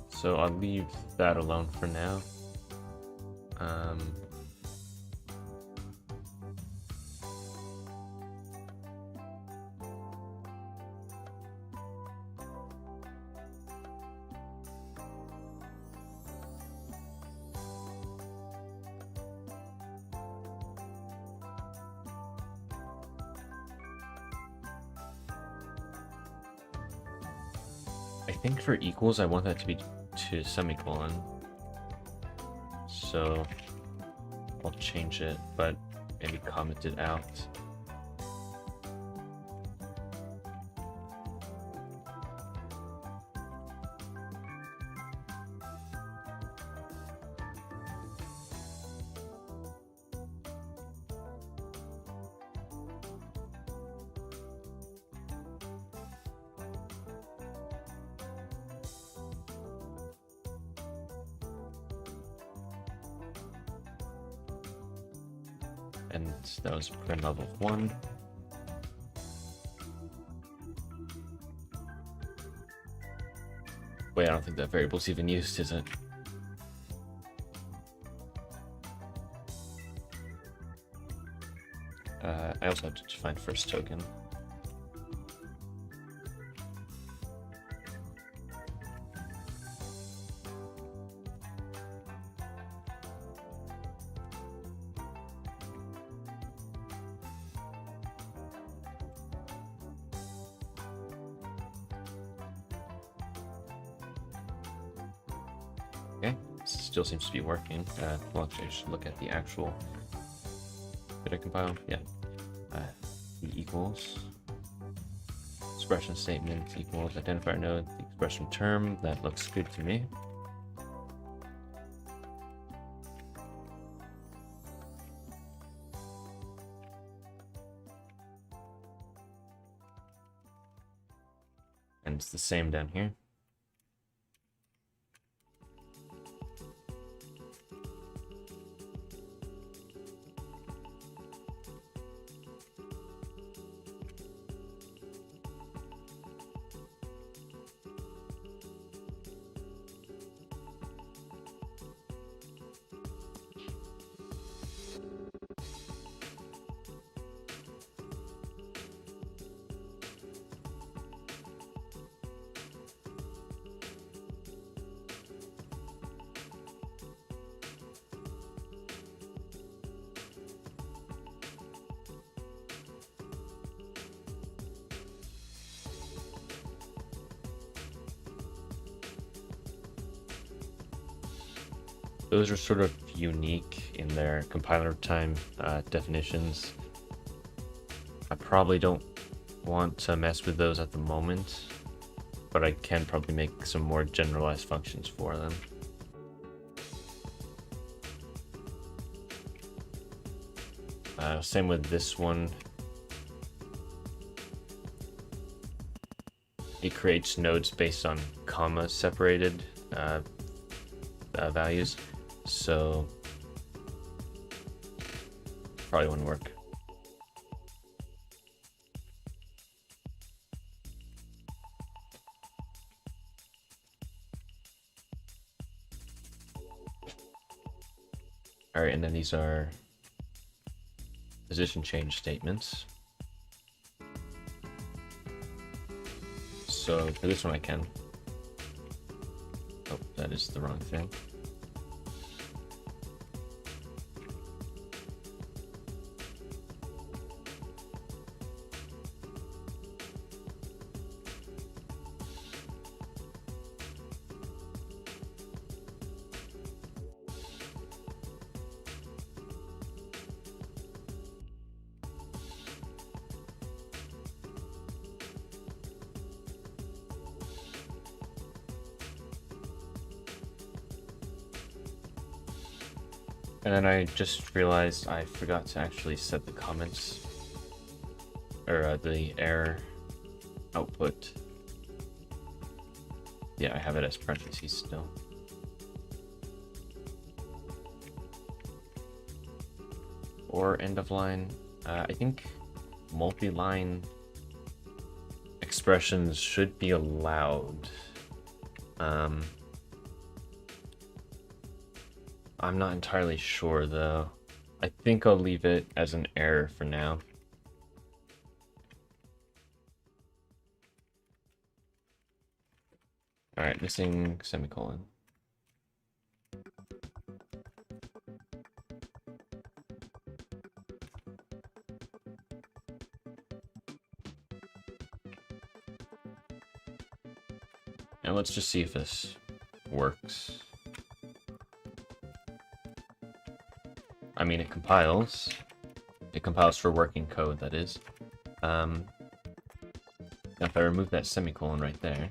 So I'll leave that alone for now. I think for equals, I want that to be to semicolon. So I'll change it, but maybe comment it out. And that was print level 1. Wait, I don't think that variable's even used, is it? I also have to define first token. Okay, still seems to be working. Well, actually, I should look at the actual. Did I compile? Yeah. The equals. Expression statement equals identifier node, the expression term. That looks good to me. And it's the same down here. those are sort of unique in their compiler time definitions. I probably don't want to mess with those at the moment, but I can probably make some more generalized functions for them. Same with this one. It creates nodes based on comma separated values, so probably wouldn't work. All right, and then these are position change statements. So for this one I can. Oh, that is the wrong thing. And then I just realized I forgot to actually set the comments, or the error output. Yeah, I have it as parentheses still. Or end of line. I think multi-line expressions should be allowed. I'm not entirely sure though. I think I'll leave it as an error for now. Alright, missing semicolon. Now let's just see if this works. I mean, it compiles. It compiles for working code, that is. Now if I remove that semicolon right there,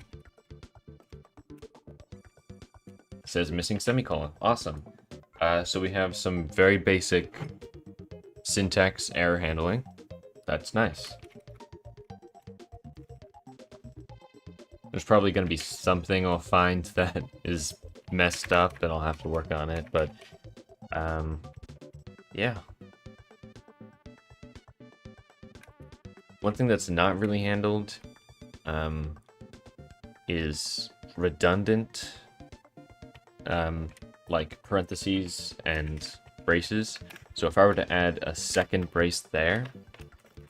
it says missing semicolon. Awesome. So we have some very basic syntax error handling. That's nice. There's probably going to be something I'll find that is messed up and I'll have to work on it, but yeah. One thing that's not really handled is redundant like parentheses and braces. So if I were to add a second brace there,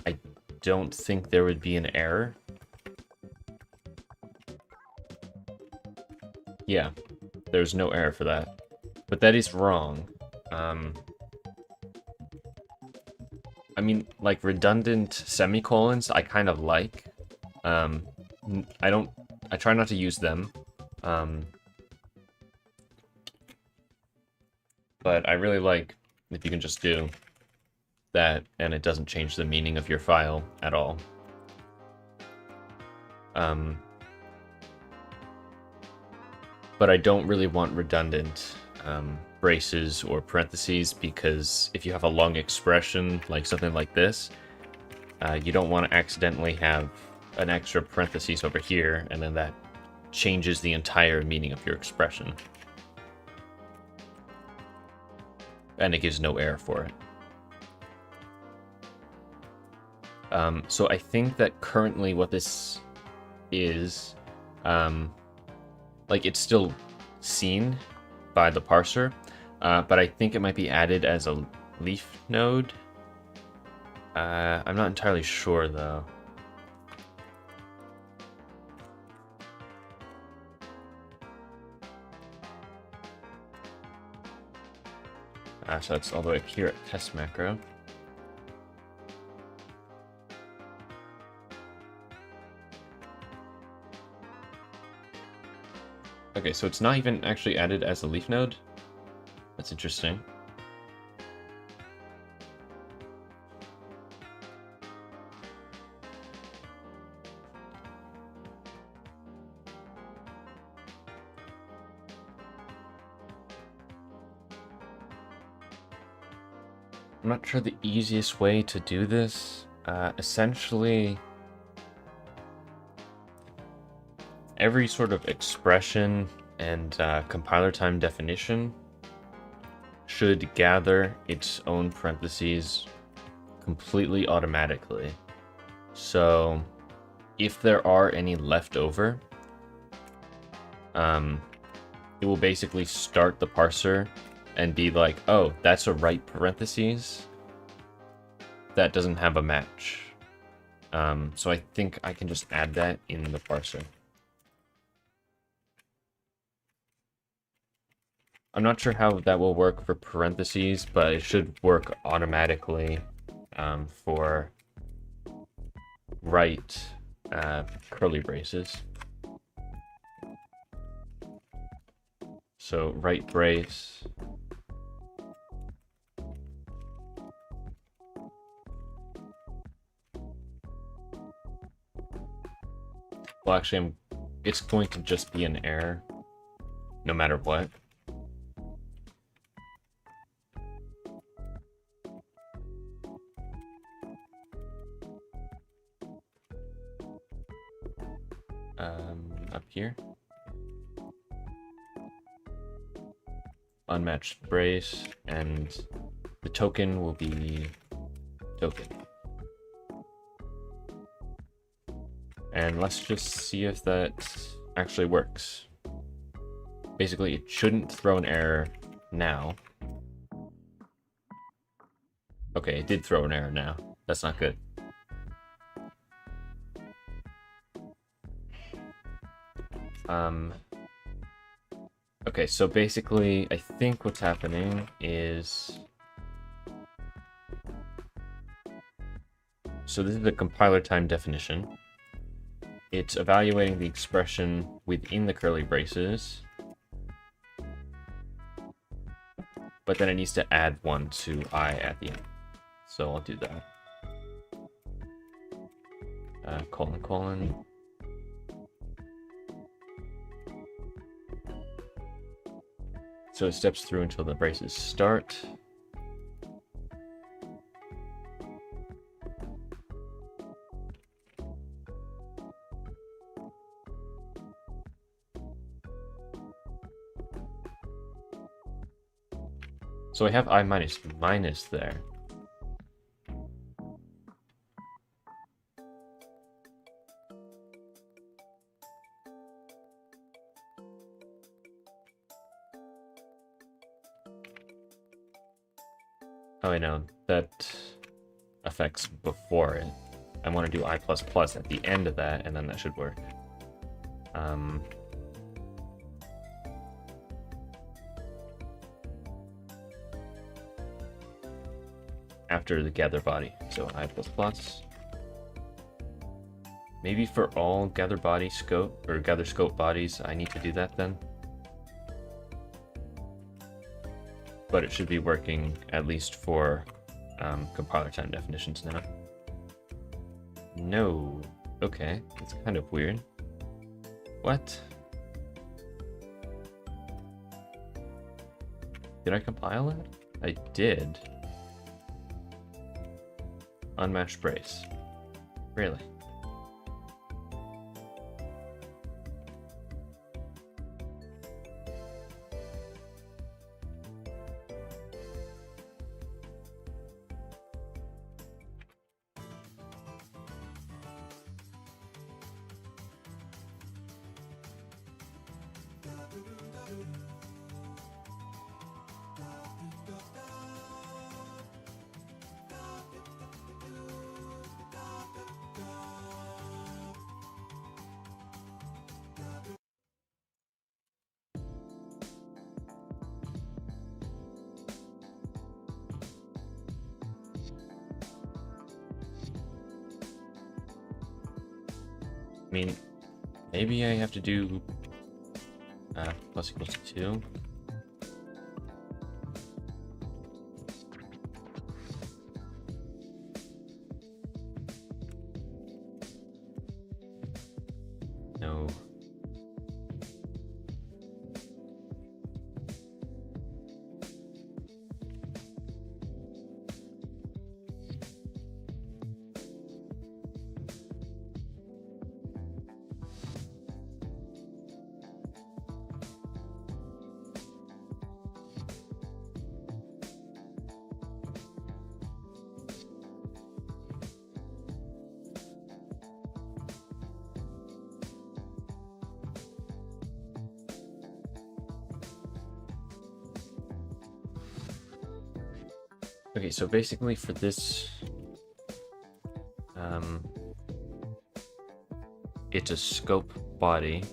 I don't think there would be an error. Yeah, there's no error for that. But that is wrong. I mean, like, redundant semicolons, I kind of like. I try not to use them. But I really like if you can just do that and it doesn't change the meaning of your file at all. But I don't really want redundant braces or parentheses, because if you have a long expression like something like this, you don't want to accidentally have an extra parentheses over here and then that changes the entire meaning of your expression. And it gives no error for it. So I think that currently what this is, like, it's still seen by the parser, but I think it might be added as a leaf node. I'm not entirely sure though. So that's all the way up here at test macro. Okay, so it's not even actually added as a leaf node. That's interesting. I'm not sure the easiest way to do this. Essentially, every sort of expression and compiler time definition should gather its own parentheses completely automatically. So if there are any left over, it will basically start the parser and be like, oh, that's a right parentheses that doesn't have a match. So I think I can just add that in the parser. I'm not sure how that will work for parentheses, but it should work automatically for right curly braces. So right brace. Well, actually, it's going to just be an error, no matter what. Up here. Unmatched brace, and the token will be token. And let's just see if that actually works. Basically, it shouldn't throw an error now. Okay, it did throw an error now. That's not good. Okay, so basically, I think what's happening is... So this is the compiler time definition. It's evaluating the expression within the curly braces, but then it needs to add one to I at the end. So I'll do that. Colon, colon. So it steps through until the braces start. So I have I minus there. Oh, I know. That affects before it. I want to do I++ at the end of that, and then that should work. After the gather body. So I++. Maybe for all gather body scope, or gather scope bodies, I need to do that then. But it should be working at least for compiler time definitions now. No. Okay, that's kind of weird. What? Did I compile it? I did. Unmatched brace. Really? I mean, maybe I have to do plus equals to 2. No. Okay, so basically for this, it's a scope body.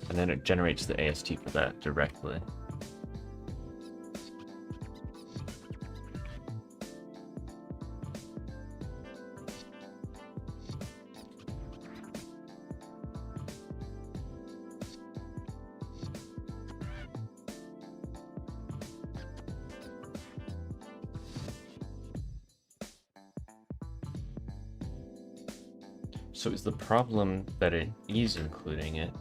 And then it generates the AST for that directly. So is the problem that it is including it?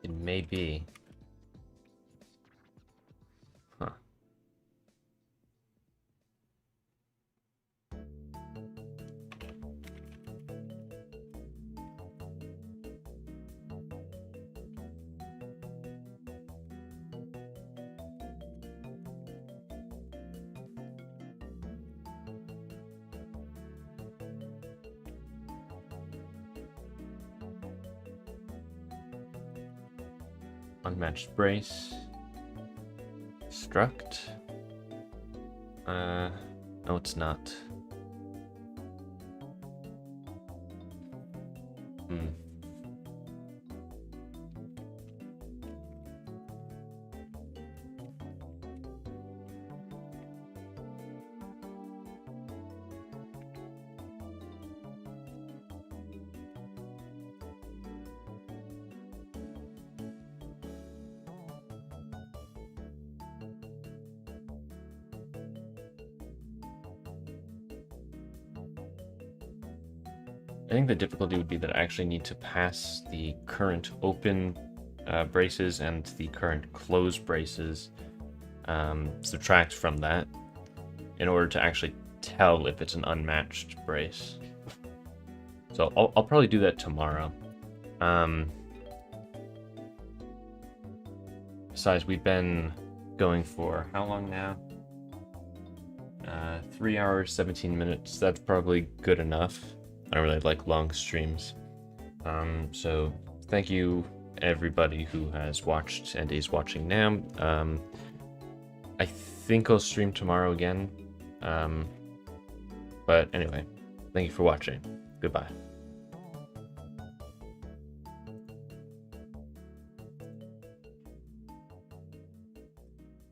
It may be. Huh. Unmatched brace. Struct. No, it's not. I think the difficulty would be that I actually need to pass the current open braces and the current closed braces, subtract from that, in order to actually tell if it's an unmatched brace. So I'll probably do that tomorrow. Besides, we've been going for how long now? 3 hours, 17 minutes. That's probably good enough. I don't really like long streams. So thank you everybody who has watched and is watching now. I think I'll stream tomorrow again. But anyway, thank you for watching. Goodbye.